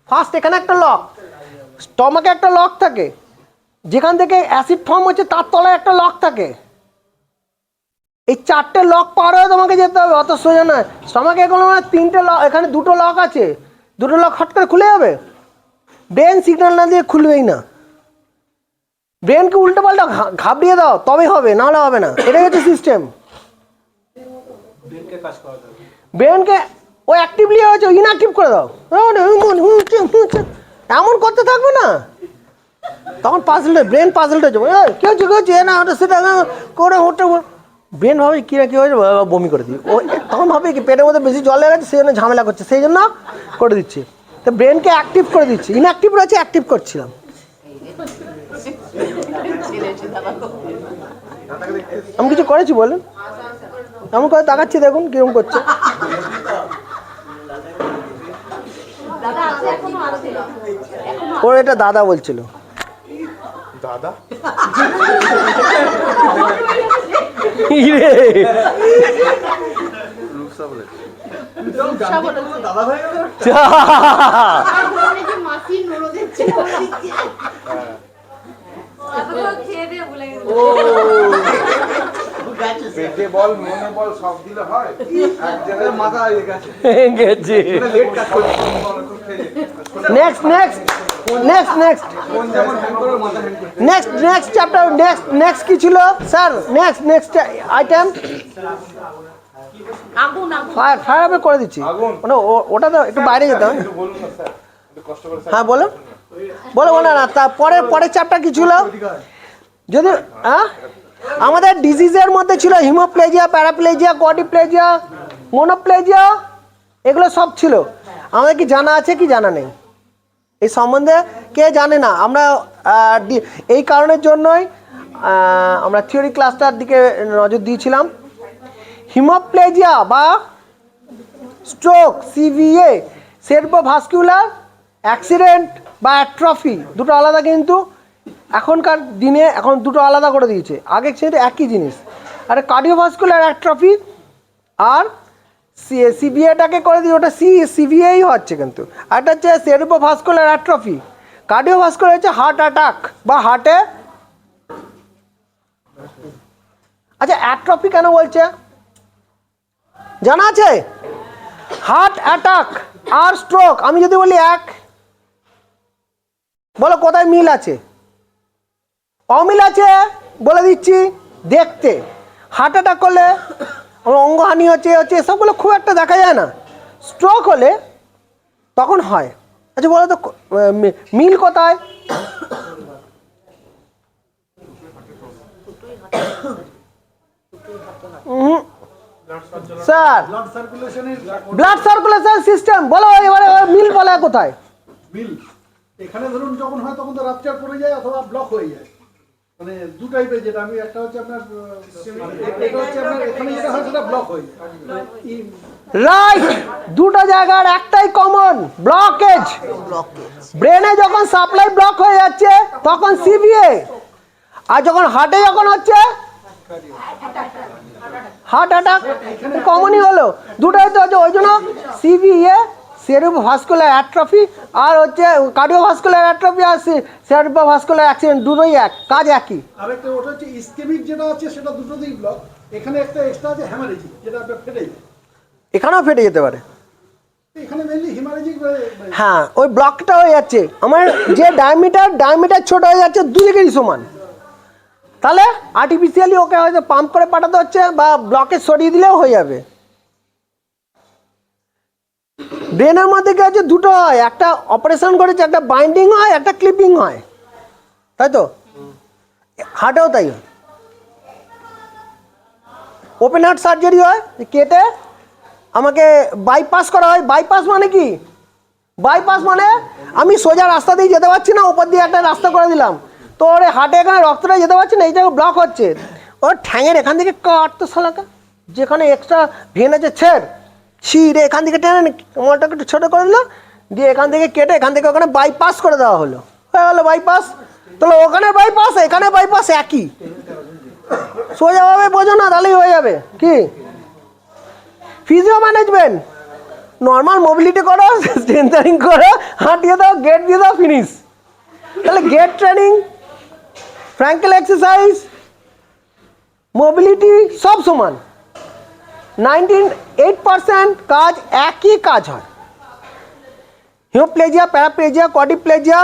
ফার্স্ট এখানে একটা লক, স্টমাকে একটা লক থাকে, যেখান থেকে অ্যাসিড ফর্ম হচ্ছে তার তলায় একটা লক থাকে। এই 4টে লক পার হয়ে তোমাকে যেতে হবে, অত সোজা নয়। স্টমাকে এগুলো 3টে লক, এখানে 2টো লক আছে, 2টো লক হট করে খুলে যাবে। ব্রেন সিগন্যাল না দিয়ে খুলবেই না, ব্রেনকে উল্টো পাল্টা ঘাবড়িয়ে দাও তবে হবে, নাহলে হবে না। এটাই হচ্ছে সিস্টেম। ব্রেনকে ও অ্যাক্টিভলি হয়েছে ইনঅ্যাক্টিভ করে দাও, এমন করতে থাকবে না, তখন পাজলটা ব্রেন পাজলটা যাবে, কেউ হচ্ছে না সেটা করে ওটা ব্রেন ভাবে কী না কী হয়েছে, বমি করে দিই। ও তখন ভাবে কি পেটের মধ্যে বেশি জল লেগে গেছে, সেই জন্য ঝামেলা করছে, সেই জন্য করে দিচ্ছি। তো ব্রেনকে অ্যাক্টিভ করে দিচ্ছি, ইনঅ্যাক্টিভ রয়েছে অ্যাক্টিভ করছিলাম। আমি কিছু করেছি বলুন? এমন করে তাকাচ্ছি, দেখুন কিরকম করছে। ওর এটা দাদা বলছিল। দাদা পেটে বল মনে বল সব দিলে হয়, এক জায়গায় মাথা গেছে। Next next next next next next chapter, next কি ছিল sir? Next item fire, fire আপে করে দিচ্ছি। মানে ওটা তো একটু বাইরে যেতে হবে। হ্যাঁ বলো বলো বলো না, তারপরে পরের চ্যাপ্টার কি ছিল? যদি হ্যাঁ আমাদের ডিজিজের মধ্যে ছিল হিমোপ্লেজিয়া, প্যারাপ্লেজিয়া, কোয়াড্রিপ্লেজিয়া, মোনোপ্লেজিয়া, এগুলো সব ছিল। আমাদের কি জানা আছে কি জানা নেই এই সম্বন্ধে? কে জানে না? আমরা এই কারণের জন্যই আমরা থিওরি ক্লাসটার দিকে নজর দিয়েছিলাম। হিমোপ্লেজিয়া বা স্ট্রোক, সিভিএ, সেরেব্রোভাস্কুলার অ্যাক্সিডেন্ট বা অ্যাট্রফি দুটো আলাদা, কিন্তু এখনকার দিনে এখন দুটো আলাদা করে দিয়েছে। আগে কিন্তু একই জিনিস। আর কার্ডিওভাস্কুলার অ্যাট্রফি আর সিভিএটাকে করে দিয়ে ওটা সিভিএই হচ্ছে, কিন্তু একটা হচ্ছে সেরেব্রোভাস্কুলার অ্যাট্রফি। কার্ডিওভাস্কুলার হচ্ছে হার্ট অ্যাটাক বা হার্টে। আচ্ছা, অ্যাট্রফি কেন বলছে জানা আছে? হার্ট অ্যাটাক আর স্ট্রোক আমি যদি বলি এক, বলো কোথায় মিল আছে? অমিল আছে, বলে দিচ্ছি। দেখতে হার্ট অ্যাটাক করলে অঙ্গহানি হচ্ছে এসবগুলো খুব একটা দেখা যায় না। স্ট্রোক হলে তখন হয়। আচ্ছা বলো তো মিল কোথায়? স্যার ব্লাড সার্কুলেশন সিস্টেম বলো, এবারে মিল বলা কোথায়? মিল এখানে ধরুন যখন হয় তখন তো রাপচার পড়ে যায় অথবা ব্লক হয়ে যায়, মানে দু টাইপের। যেটা আমি একটা হচ্ছে আপনার এটা হচ্ছে আপনার এখানে যেটা হয় সেটা ব্লক হয়ে যায়। রাইট, দুটো জায়গার একটাই কমন, ব্লকেজ। ব্রেনে যখন সাপ্লাই ব্লক হয়ে যাচ্ছে তখন সিভিএ, আর যখন হার্টে যখন হচ্ছে হার্ট অ্যাটাক, কমনই হলো দুটোই তো হচ্ছে। ওই জন্য সিভিএ সেরেব্রোভাস্কুলার অ্যাট্রফি আর হচ্ছে কার্ডিওভাস্কুলার অ্যাট্রফি আর সেরেব্রোভাস্কুলার অ্যাক্সিডেন্ট, দুটোই এক, কাজ একই। আরেকটা ওটা হচ্ছে ইসকেমিক যেটা আছে সেটা দুটোতেই ব্লক। এখানে একটা এক্সট্রা আছে হ্যামারেজিক, যেটা আপনার ফেটে যায়। এখানেও ফেটে যেতে পারে। এখানে মেইনলি হিমারেজিক। হ্যাঁ, ওই ব্লকটা হয়ে যাচ্ছে। আমার যে ডায়ামিটার ছোট হয়ে যাচ্ছে দুদিকেরই সমান, তাহলে আর্টিফিশিয়ালি ওকে হয়তো পাম্প করে পাঠাতে হচ্ছে বা ব্লকে সরিয়ে দিলেও হয়ে যাবে। ব্রেনের মধ্যে কি হচ্ছে, দুটো হয়, একটা অপারেশন করেছে, একটা বাইন্ডিং হয়, একটা ক্লিপিং হয়, তাই তো? হার্টেও তাই হয়। ওপেন হার্ট সার্জারি হয়, কেটে আমাকে বাইপাস করা হয়। বাইপাস মানে কি? বাইপাস মানে আমি সোজা রাস্তা দিয়ে যেতে পারছি না, ওপর দিয়ে একটা রাস্তা করে দিলাম, তো ওর হার্টে এখানে রক্তটা যেতে পারছি না, এই জায়গায় ব্লক হচ্ছে। ওর ঠ্যাঙের এখান থেকে কাটতো শালাকা, যেখানে এক্সট্রা ভেন আছে ছিঁড়ে এখান থেকে টেনে মোলটাকে একটু ছোটো করে দিল, দিয়ে এখান থেকে কেটে এখান থেকে ওখানে বাইপাস করে দেওয়া হলো, হয়ে গেলো বাইপাস। তাহলে ওখানে বাইপাস এখানে বাইপাস একই, সোজাভাবে বোঝো না তাহলেই হয়ে যাবে। কি ফিজিও ম্যানেজমেন্ট, নর্মাল মোবিলিটি করো, স্ট্রেন্থানিং করো, হাঁটিয়ে দাও, গেট দিয়ে দাও, ফিনিশ। তাহলে gate training, Frankl exercise, mobility সব সমান। 98% কাজ একই কাজ হয়। হিমোপ্লেজিয়া, প্যারাপ্লেজিয়া, কোয়াড্রিপ্লেজিয়া,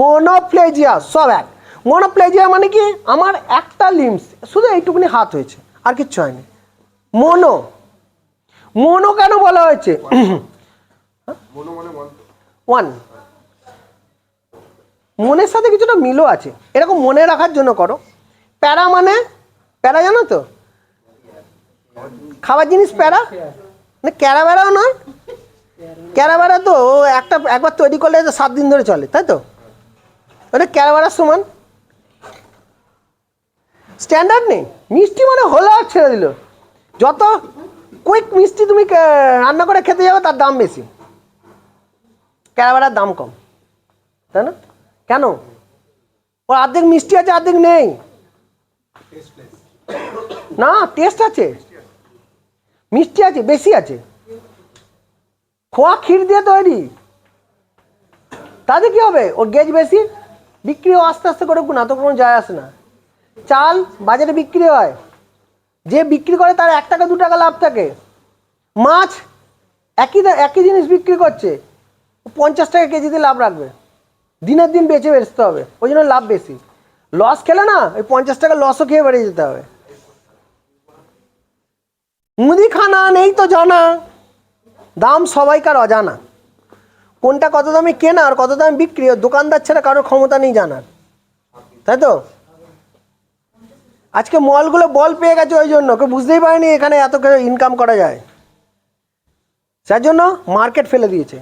মোনোপ্লেজিয়া সব এক। মোনোপ্লেজিয়া মানে কি, আমার একটা লিম্স শুধু এইটুকুনি হাত হয়েছে, আর কিচ্ছু হয়নি। মোনো কেন বলা হয়েছে? ওয়ান, মনের সাথে কিছুটা মিলও আছে, এরকম মনে রাখার জন্য করো। প্যারা মানে, প্যারা জানো তো, খাবার জিনিস প্যারা, না ক্যারাবেড়াও নয়। ক্যারাবেড়া তো একবার তৈরি করলে 7 দিন ধরে চলে, তাই তো? ওটা ক্যারাবেড়ার সমান। স্ট্যান্ডার্ড নেই, মিষ্টি মানে হলো আর ছেড়ে দিল। যত কুইক মিষ্টি তুমি রান্না করে খেতে যাবে তার দাম বেশি, ক্যারাবেড়ার দাম কম, তাই না? কেন? ওর অর্ধেক মিষ্টি আছে, অর্ধেক নেই। না, টেস্ট আছে, মিষ্টি আছে, বেশি আছে। খোয়া ক্ষীর দিয়ে তৈরি, তাতে কি হবে? ওর গেজ বেশি, বিক্রিও আস্তে আস্তে করে, না তো কোনো যায় আসে না। চাল বাজারে বিক্রি হয়, যে বিক্রি করে তার 1 টাকা 2 টাকা লাভ থাকে। মাছ একই জিনিস বিক্রি করছে, 50 টাকা কেজিতে লাভ রাখবে, দিনের দিন বেঁচে বেচতে হবে, ওই জন্য লাভ বেশি। লস খেলে না ওই 50 টাকা লসও খেয়ে বেরিয়ে যেতে হবে। মুদিখানা নেই তো জানা, দাম সবাইকার অজানা, কোনটা কত দামে কেনা আর কত দামে বিক্রি, দোকানদার ছাড়া কারোর ক্ষমতা নেই জানার, তাই তো? আজকে মলগুলো বল পেয়ে গেছে ওই জন্য কেউ বুঝতেই পারেনি এখানে এত ইনকাম করা যায়, যার জন্য মার্কেট ফেলে দিয়েছে।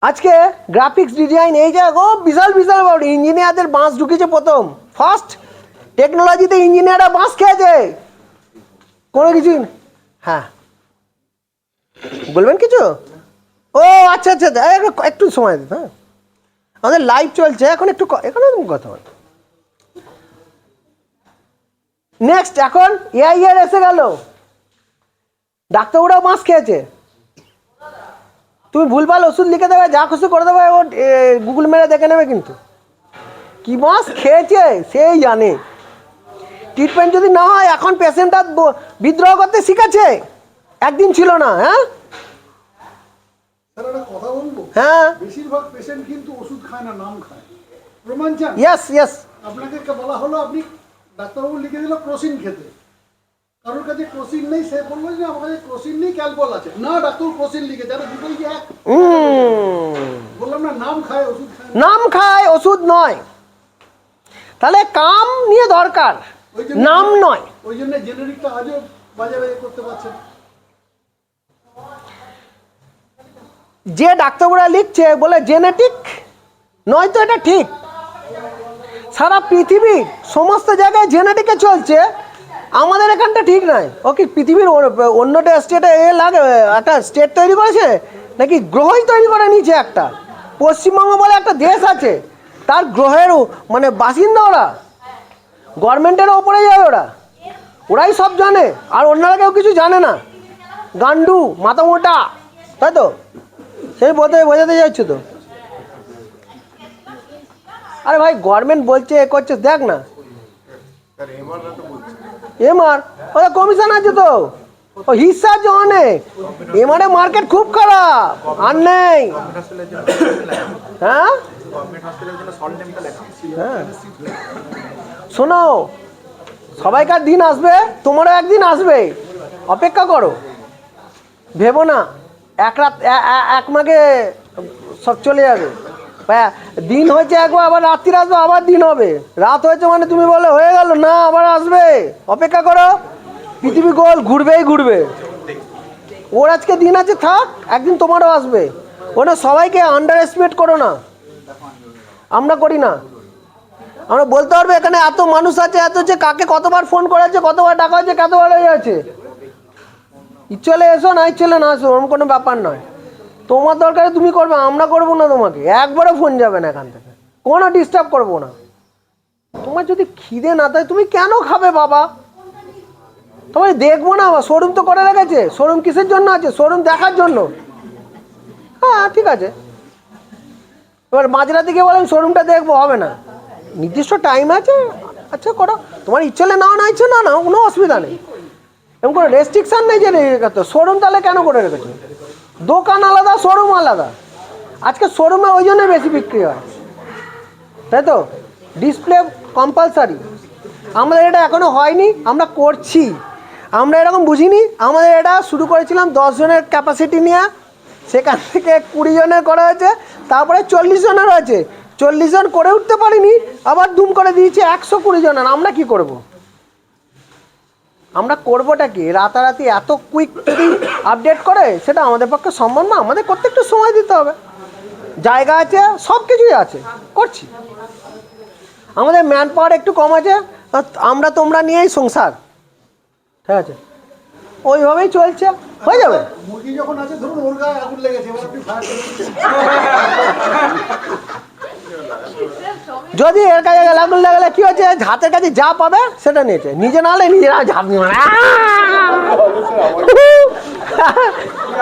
আজকে গ্রাফিক্স ডিজাইন এই যে বিশাল বিশাল ইঞ্জিনিয়ারদের বাঁশ ঢুকেছে প্রথম, ফার্স্ট টেকনোলজিতে ইঞ্জিনিয়াররা বাঁশ খেয়েছে কোনো কিছু। হ্যাঁ বলবেন কিছু? ও আচ্ছা আচ্ছা একটু সময় দিন। হ্যাঁ আমাদের লাইভ চলছে এখন, একটু এখানে কথা বল। নেক্সট এখন এআই এর এসে গেল, ডাক্তারবাবুরাও বাঁশ খেয়েছে। তুমি ভুলভাল ওষুধ লিখে দেবে, যা খুশি করে দেবে, ও গুগল মেরে দেখে নেবে, কিন্তু কি বাঁশ খেয়েছে সেই জানে। ট্রিটমেন্ট যদি না হয়, এখন পেশেন্টটা বিদ্রোহ করতে শিখেছে, একদিন ছিল না। হ্যাঁ স্যার একটা কথা বলবো, হ্যাঁ বেশিরভাগ পেশেন্ট কিন্তু ওষুধ খায় না, নাম খায়। প্রমাণ চান? Yes yes. আপনাকে বলা হলো, আপনি ডাক্তারবাবু লিখে দিল ক্রোসিন খেতে, কারোর কাছে ক্রোসিন নেই, সে বললো যে আমার কাছে ক্রোসিন নেই, ক্যালপল আছে। না, ডাক্তার ক্রোসিন লিখেছে, আরে দুটোই কি এক? বললাম না, নাম খায় ওষুধ খায় না। নাম খায় ওষুধ নয়, তাহলে কাম নিয়ে দরকার, নাম নয়। ওই জন্য জেনেরিকটা আজও বাজারে করতে পারছে না। যে ডাক্তাররা লিখছে বলে জেনেটিক, নয়তো এটা ঠিক। সারা পৃথিবীর সমস্ত জায়গায় জেনেটিকে চলছে, আমাদের এখানটা ঠিক নয়। ও কি পৃথিবীর অন্যটা স্টেটে লাগে একটা স্টেট তৈরি করেছে নাকি গ্রহই তৈরি করে নিয়েছে একটা? পশ্চিমবঙ্গ বলে একটা দেশ আছে, তার গ্রহের মানে বাসিন্দা ওরা, গভর্নমেন্টের ওপরে যায় ওরা, ওরাই সব জানে, আর অন্যরা কেউ কিছু জানে না। গান্ডু মাথা মোটা, তাই তো? সেই বোঝাতে যাচ্ছ তো। আরে ভাই গভর্নমেন্ট বলছে এ করছে, দেখ না এমআর ওদের কমিশন আছে তো, ও হিস্সা আছে অনেক। এমআরে মার্কেট খুব খারাপ, আর নেই। হ্যাঁ হ্যাঁ শোনো, সবাইকার দিন আসবে, তোমারও একদিন আসবে, অপেক্ষা করো। ভেবো না এক রাত এক মাঘে সব চলে যাবে। দিন হয়েছে একবার, আবার রাত্রির আসবে, আবার দিন হবে। রাত হয়েছে মানে তুমি বলে হয়ে গেল না, আবার আসবে, অপেক্ষা করো। পৃথিবী গোল ঘুরবেই ঘুরবে। ওর আজকে দিন আছে, থাক, একদিন তোমারও আসবে। ওটা সবাইকে আন্ডার এস্টিমেট করো না, আমরা করি না। আমরা বলতে পারবো এখানে এত মানুষ আছে, এত হচ্ছে, কাকে কতবার ফোন করেছে, কতবার ডাকা হয়েছে, কতবার হয়ে আছে। চলে এসো, না চলে না আসো, ওরকম কোনো ব্যাপার নয়। তোমার দরকারে তুমি করবে, আমরা করবো না তোমাকে। একবারও ফোন যাবে না এখান থেকে, কোনো ডিস্টার্ব করবো না। তোমার যদি খিদে না থাকে তুমি কেন খাবে বাবা? তোমার দেখবো না, শোরুম তো করে রেখেছে। শোরুম কিসের জন্য আছে? শোরুম দেখার জন্য। হ্যাঁ ঠিক আছে, এবার মাঝরাতে গিয়ে বলেন শোরুমটা দেখবো, হবে না। নির্দিষ্ট টাইম আছে, আচ্ছা করো, তোমার ইচ্ছে হলে নাও, না ইচ্ছে না নাও, কোনো অসুবিধা নেই। এরকম কোনো রেস্ট্রিকশান নেই যে শোরুম তাহলে কেন করে রেখেছো? দোকান আলাদা, শোরুম আলাদা। আজকে শোরুমে ওই জন্য বেশি বিক্রি হয়, তাই তো? Display compulsory. আমাদের এটা এখনো হয়নি, আমরা করছি। আমরা এরকম বুঝিনি, আমাদের এটা শুরু করেছিলাম 10 জনের ক্যাপাসিটি নিয়ে, সেখান থেকে 20 জনের করা হয়েছে, তারপরে 40 জনের হয়েছে। 40 জন করে উঠতে পারিনি, আবার দুম করে দিয়েছি 120 জনের। আমরা কি করব? আমরা করবোটা কি? রাতারাতি এত কুইক যদি আপডেট করে, সেটা আমাদের পক্ষে সম্ভব না। আমাদের করতে একটু সময় দিতে হবে, জায়গা আছে, সব কিছুই আছে, করছি। আমাদের ম্যান পাওয়ার একটু কম আছে, আমরা তোমরা নিয়েই সংসার, ঠিক আছে? ওইভাবেই চলছে, হয়ে যাবে। মুরগি যখন আছে, ধরুন ওর গায়ে আগুন লেগেছে, এবার আপনি ফায়ার যদি এর কাছে আগুন লাগালে কি হচ্ছে, হাতের কাছে যা পাবে সেটা নিয়েছে, নিজে না হলে নিজেরা ঝাঁপিয়ে মারে,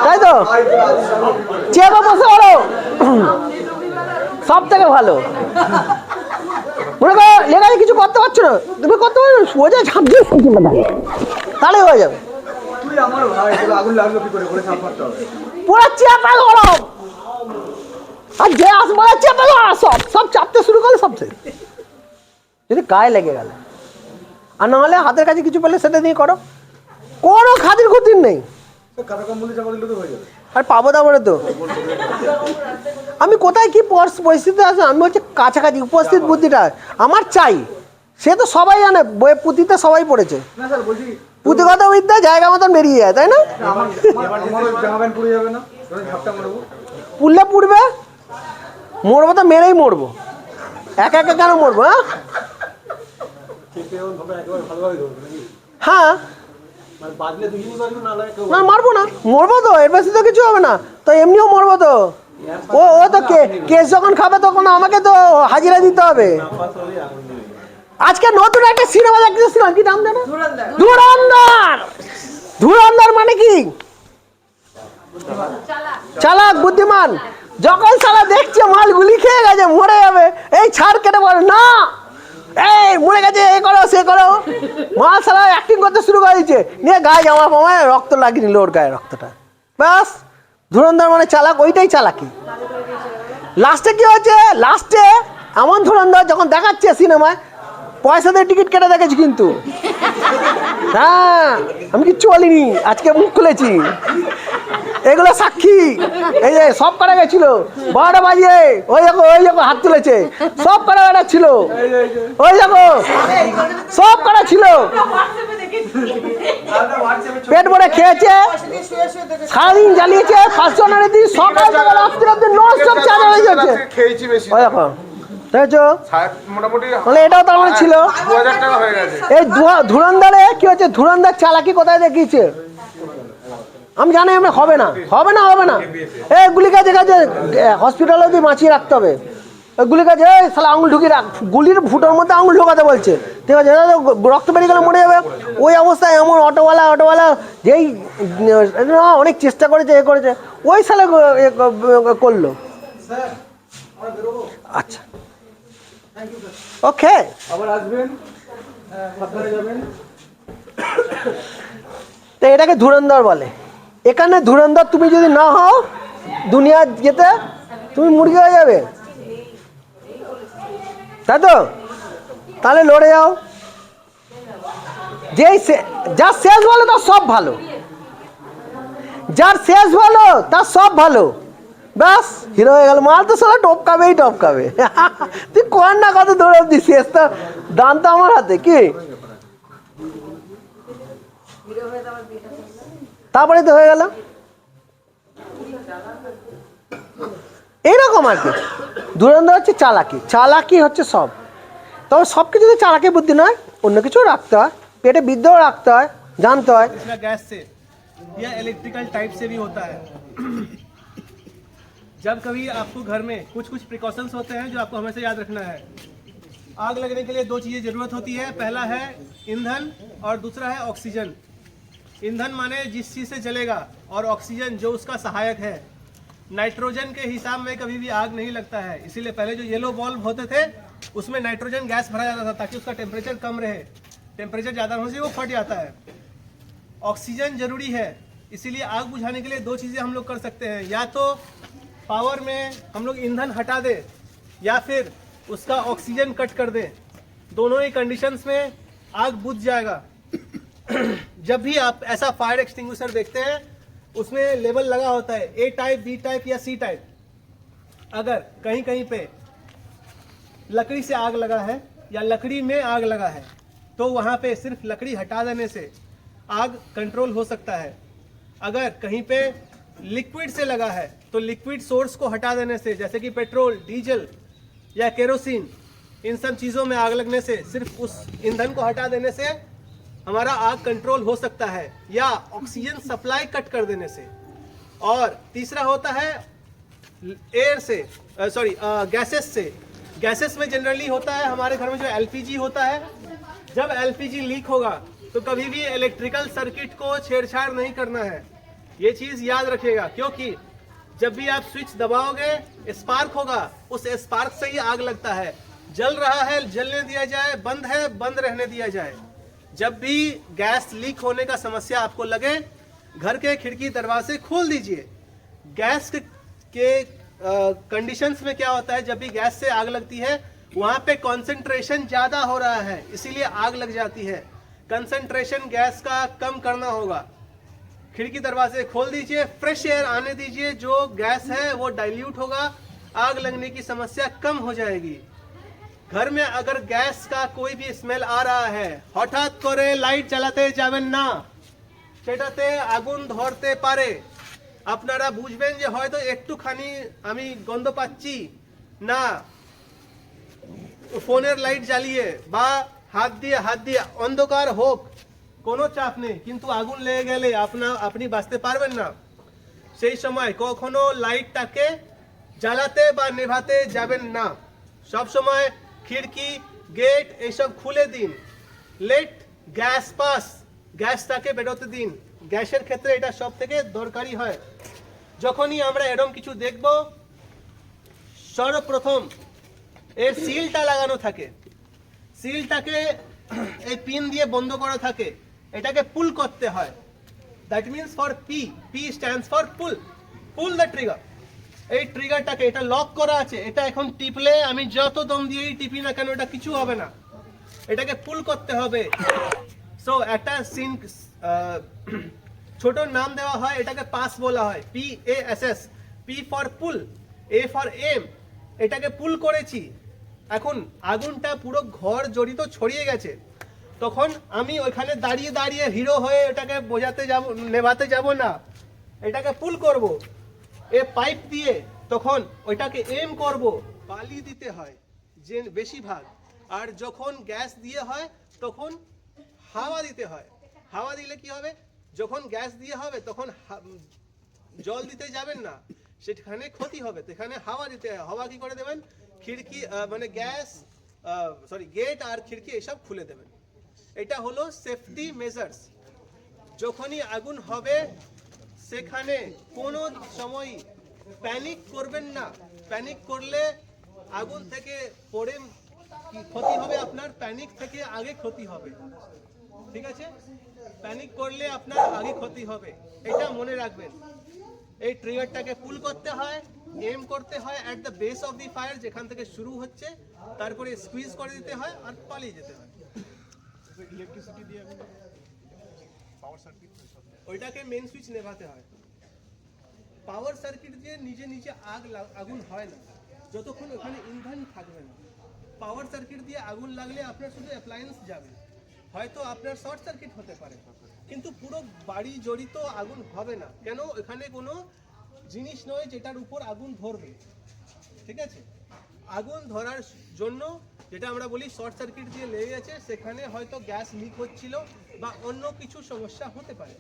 তাই তো? চেপে বসে পড়ো, সব থেকে ভালো। মনে করো লেগাই কিছু করতে পারছো না, তুমি করতে পারো, সোজা ঝাঁপ দিয়ে তাহলে হয়ে যাবে। পুরো চেপে ধরো, আর যে আসবে চেপে ধরো, সব চাপতে শুরু করলে সব শেষ। যদি গায়ে লেগে গেল, আর নাহলে হাতের কাছে কিছু পেলে সেটা দিয়ে করো, কোনো খাতির খুতির নেই। আর পাবো তারপরে তো আমি কোথায় কি পরিস্থিতি আছে, আমি বলছি কাছাকাছি উপস্থিত বুদ্ধিটা আমার চাই, সে তো সবাই জানে, বইয়ে পুঁথিতে সবাই পড়েছে। না স্যার বলছি পুঁথিগত বিদ্যা জায়গা মতন বেরিয়ে যায়, তাই না? আমার জামা প্যান্ট পুড়ে যাবে না, ধরুন ঝাপটা মারবো। পুড়লে পুড়বে, মরবো তো মেরেই মরবো, একা একা কেন মরবো? হ্যাঁ হ্যাঁ, না মারবো না, মরবো তো, এর বেশি তো কিছু হবে না তো, এমনিও মরবো তো। ও ও তো কেস যখন খাবে তখন আমাকে তো হাজিরা দিতে হবে। আজকে নতুন একটা সিনেমা দেখতেছিলাম, কি নাম জানো? ধুরন্ধর। ধুরন্ধর মানে কি? চালাক, বুদ্ধিমান। যখন সালা দেখছে মাল গুলি খেয়ে গেছে, মরে যাবে, এই ছাড় কেটে বলে না, এই মরে গেছে, এ করো সে করো, মাল সালা অ্যাক্টিং করতে শুরু করে দিচ্ছে, নিয়ে গায়ে জামা ফামায় রক্ত লাগিয়ে নিল, ওর গায়ে রক্তটা, ব্যাস। ধুরন্ধর মানে চালাক, ওইটাই চালাকি। লাস্টে কি হচ্ছে? লাস্টে এমন ধুরন্ধর যখন দেখাচ্ছে সিনেমায়, পয়সা দিয়ে টিকিট কেটে দেখেছি কিন্তু, হ্যাঁ আমি কিচ্ছু বলিনি, আজকে মুখ খুলেছি, এগুলো সাক্ষী। এই যে সব করা গেছিল 12টা বাজিয়ে, ওই দেখো হাত তুলেছে, সব করা বেড়া ছিল, ওই দেখো সব করা ছিল, পেট ভরে খেয়েছে, সারাদিন জ্বালিয়েছে, 500 দিন সকাল সকাল অব্দি নন স্টপ চার্জ হয়ে যাচ্ছে। খেয়েছি বেশি, ওই দেখো দেখছো, মোটামুটি তাহলে এটাও তো আমার ছিল। 2000 টাকা হয়ে গেছে। এই ধুরন্ধরে কি হচ্ছে? ধুরন্ধর চালাকি কোথায় দেখিয়েছে আমি জানি, আমরা হবে না, হবে না, হবে না। এই গুলি কাজে কাজে হসপিটালে দিয়ে বাঁচিয়ে রাখতে হবে, গুলি কাজে এই শালা আঙুল ঢুকিয়ে রাখ, গুলির ফুটোর মধ্যে আঙুল ঢোকাতে বলছে, ঠিক আছে, রক্ত বেরিয়ে গেলে মরে যাবে। ওই অবস্থায় এমন অটোওয়ালা যেই অনেক চেষ্টা করেছে, এ করেছে, ওই শালা করলো। আচ্ছা ওকে, আবার আসবেন, সাবধানে যাবেন। তো এটাকে ধুরন্ধর বলে। এখানে ধুরন্ধর তুমি যদি না হও দুনিয়া যেতে, তুমি মুরগি হয়ে যাবে, তাই তো? তাহলে লড়ে যাও, যার শেষ ভালো তার সব ভালো, যার শেষ ভালো তার সব ভালো, ব্যাস হিরো হয়ে গেল। মাল তো সবাই টপকাবেই টপকাবে। তুই কর না কত দৌড় অব্দি, শেষ তো দান তো আমার হাতে, কি তারপরে তো হয়ে গেল এইরকম আর কি। ধুরন্ধর হচ্ছে চালাকি, চালাকি হচ্ছে সব, তবে সব কিছুতে চালাকি বুদ্ধি নয়, অন্য কিছু রাখতে হয়, পেটে বিদ্যাও রাখতে হয়, जानते हो गैस से या इलेक्ट्रिकल टाइप से भी होता है। जब कभी आपको घर में कुछ प्रिकॉशंस होते हैं जो आपको हमेशा याद रखना है। आग लगने के लिए दो चीज़ें ज़रूरत होती है, पहला है ईंधन और दूसरा है ऑक्सीजन। ईंधन माने जिस चीज़ से जलेगा, और ऑक्सीजन जो उसका सहायक है। नाइट्रोजन के हिसाब में कभी भी आग नहीं लगता है, इसीलिए पहले जो येलो बल्ब होते थे उसमें नाइट्रोजन गैस भरा जाता था ताकि उसका टेम्परेचर कम रहे, टेम्परेचर ज़्यादा होने से वो फट जाता है। ऑक्सीजन जरूरी है, इसीलिए आग बुझाने के लिए दो चीज़ें हम लोग कर सकते हैं, या तो पावर में हम लोग ईंधन हटा दें या फिर उसका ऑक्सीजन कट कर दें। दोनों ही कंडीशंस में आग बुझ जाएगा। जब भी आप ऐसा फायर एक्सटिंग्विशर देखते हैं उसमें लेबल लगा होता है ए टाइप, बी टाइप या सी टाइप। अगर कहीं कहीं पे लकड़ी से आग लगा है या लकड़ी में आग लगा है तो वहाँ पे सिर्फ लकड़ी हटा देने से आग कंट्रोल हो सकता है। अगर कहीं पे लिक्विड से लगा है तो लिक्विड सोर्स को हटा देने से, जैसे कि पेट्रोल, डीजल या केरोसिन, इन सब चीज़ों में आग लगने से सिर्फ उस ईंधन को हटा देने से हमारा आग कंट्रोल हो सकता है, या ऑक्सीजन सप्लाई कट कर देने से। और तीसरा होता है एयर से, गैसेस से। गैसेस में जनरली होता है हमारे घर में जो एलपीजी होता है, जब एलपीजी लीक होगा तो कभी भी इलेक्ट्रिकल सर्किट को छेड़छाड़ नहीं करना है, ये चीज़ याद रखिएगा। क्योंकि जब भी आप स्विच दबाओगे स्पार्क होगा, उस स्पार्क से ही आग लगता है। जल रहा है जलने दिया जाए, बंद है बंद रहने दिया जाए। जब भी गैस लीक होने का समस्या आपको लगे, घर के खिड़की दरवाजे खोल दीजिए। गैस के कंडीशंस में क्या होता है, जब भी गैस से आग लगती है वहाँ पे कंसंट्रेशन ज़्यादा हो रहा है, इसीलिए आग लग जाती है। कंसंट्रेशन गैस का कम करना होगा। खिड़की दरवाजे खोल दीजिए, फ्रेश एयर आने दीजिए, जो गैस है वो डाइल्यूट होगा, आग लगने की समस्या कम हो जाएगी। घर में अगर गैस का कोई भी स्मेल आ रहा है हठाৎ করে লাইট জ্বালাতে যাবেন না, সেটাতে আগুন ধরতে পারে। আপনারা বুঝবেন যে হয়তো একটুখানি আমি গন্ধ পাচ্ছি না, ফোনের লাইট জ্বালিয়ে বা হাত দিয়ে অন্ধকার হোক কোনো চাপ নেই, কিন্তু আগুন লেগে গেলে আপনি বাঁচতে পারবেন না। সেই সময় কখনো লাইটটাকে জ্বালাতে বা নেভাতে যাবেন না। সব সময় খিড়কি গেট এইসব খুলে দিন। লেট গ্যাস পাস, গ্যাসটাকে বেরোতে দিন। গ্যাসের ক্ষেত্রে এটা সব থেকে দরকারি হয়। যখনই আমরা এরকম কিছু দেখব, সর্বপ্রথম এর সিলটা লাগানো থাকে, সিলটাকে এই পিন দিয়ে বন্ধ করা থাকে, এটাকে পুল করতে হয়। That means for P stands for pool, pull the trigger. এই ট্রিগারটাকে এটা লক করা আছে, এটা এখন টিপলে আমি যত দম দিয়েই টিপি না কেন এটা কিছু হবে না, এটাকে পুল করতে হবে। সো একটা সিন ছোট নাম দেওয়া হয়, এটাকে পাস বলা হয়, PASS, P for pull, A for aim. এটাকে পুল করেছি, এখন আগুনটা পুরো ঘর জড়িত ছড়িয়ে গেছে, তখন আমি ওইখানে দাঁড়িয়ে দাঁড়িয়ে হিরো হয়ে এটাকে বোঝাতে যাব, নেভাতে যাব না, এটাকে পুল করব এ পাইপ দিয়ে। তখন ওইটাকে এম করব, বালি দিতে হয় যে বেশিরভাগ। আর যখন গ্যাস দিয়ে হয় তখন হাওয়া দিতে হয়। হাওয়া দিলে কি হবে, যখন গ্যাস দিয়ে হবে তখন জল দিতে যাবেন না, সেখানে ক্ষতি হবে, সেখানে হাওয়া দিতে হয়। হাওয়া কি করে দেবেন, খিড়কি মানে গ্যাস গেট আর খিড়কি এসব খুলে দেবেন। এটা হলো সেফটি মেজার্স। যখনই আগুন হবে সেখানে কোনো সময় প্যানিক করবেন না। প্যানিক করলে আগুন থেকে পড়ে ক্ষতি হবে আপনার, প্যানিক থেকে আগে ক্ষতি হবে, ঠিক আছে? প্যানিক করলে আপনার আগে ক্ষতি হবে, এটা মনে রাখবেন। এই ট্রিগারটাকে পুল করতে হয়, এম করতে হয় at the base of the fire, যেখান থেকে শুরু হচ্ছে, তারপরে স্কুইজ করে দিতে হয় আর পালিয়ে যেতে হয়। ইলেকট্রিসিটি দিয়ে পাওয়ার সার্কিট, ওইটাকে মেন সুইচ নেভাতে হয়। পাওয়ার সার্কিট দিয়ে নিজে আগুন হয় না যতক্ষণ ওখানে ইন্ধন থাকবে না। পাওয়ার সার্কিট দিয়ে আগুন লাগলে আপনার শুধু অ্যাপ্লায়েন্স যাবে, হয়তো আপনার শর্ট সার্কিট হতে পারে, কিন্তু পুরো বাড়ি জড়িত আগুন হবে না। কেন, এখানে কোনো জিনিস নয় যেটার উপর আগুন ধরবে, ঠিক আছে? আগুন ধরার জন্য যেটা আমরা বলি শর্ট সার্কিট দিয়ে লেগে গেছে, সেখানে হয়তো গ্যাস লিক হচ্ছিল বা অন্য কিছু সমস্যা হতে পারে,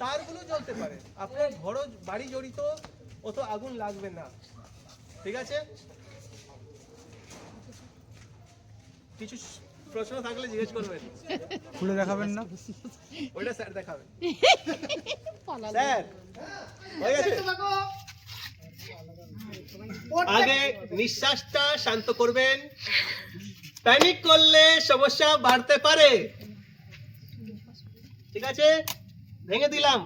তারগুলো জ্বলতে পারে। আপনার ঘর বাড়ি জড়িত অত আগুন লাগবে না, ঠিক আছে? কিছু প্রশ্ন থাকলে জিজ্ঞেস করবেন। খুলে দেখাবেন না? ওইটা স্যার দেখাবেন। স্যার হয়ে গেছে? আগে নিঃশ্বাসটা শান্ত করবেন। প্যানিক করলে সমস্যা বাড়তে পারে, ঠিক আছে? ভেঙে দিলাম,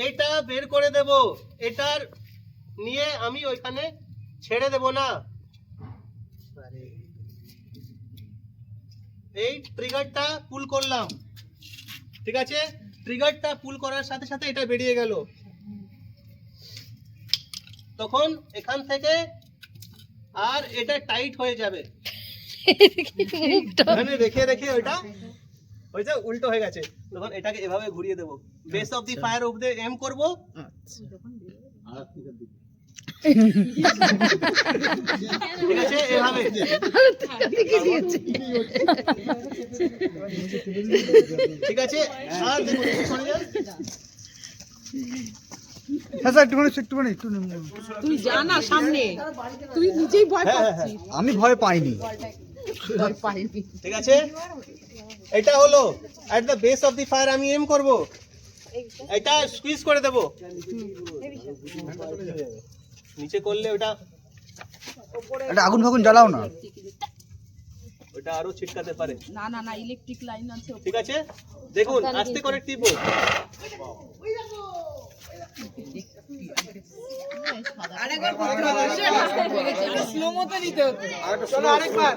এইটা বের করে দেব, এটার নিয়ে আমি ওইখানে ছেড়ে দেব না। এই ট্রিগারটা পুল করলাম, ঠিক আছে? ট্রিগারটা পুল করার সাথে সাথে এটা বেরিয়ে গেল, তখন এখান থেকে আর এটা টাইট হয়ে যাবে। এখানে রেখে রেখে ওইটা হয়েছে উল্টো হয়ে গেছে, তখন এটাকে এভাবে ঘুরিয়ে দেবো, বেস অফ দি ফায়ার অব্দি এম করবো। ঠিক আছে, এভাবে। ঠিক আছে, আর দেখুন সরে যান। হ্যাঁ স্যার, একটুখানি তুই জানা সামনে, তুই নিজেই ভয় পাচ্ছিস। আমি ভয় পাইনি। ভয় পাইনি। ঠিক আছে, এটা হলো at the base of the fire আমি এম করব, এটা স্কুইজ করে দেব, নিচে করলে ওটা এটা আগুন ফাগুন জ্বালাও না, ওটা আরো ছিটকাতে পারে। না না না, ইলেকট্রিক লাইন আছে। ঠিক আছে, দেখুন আস্তে করে টিপো। আরেকবার স্লো মতো নিতে হতো। চলো আরেকবার।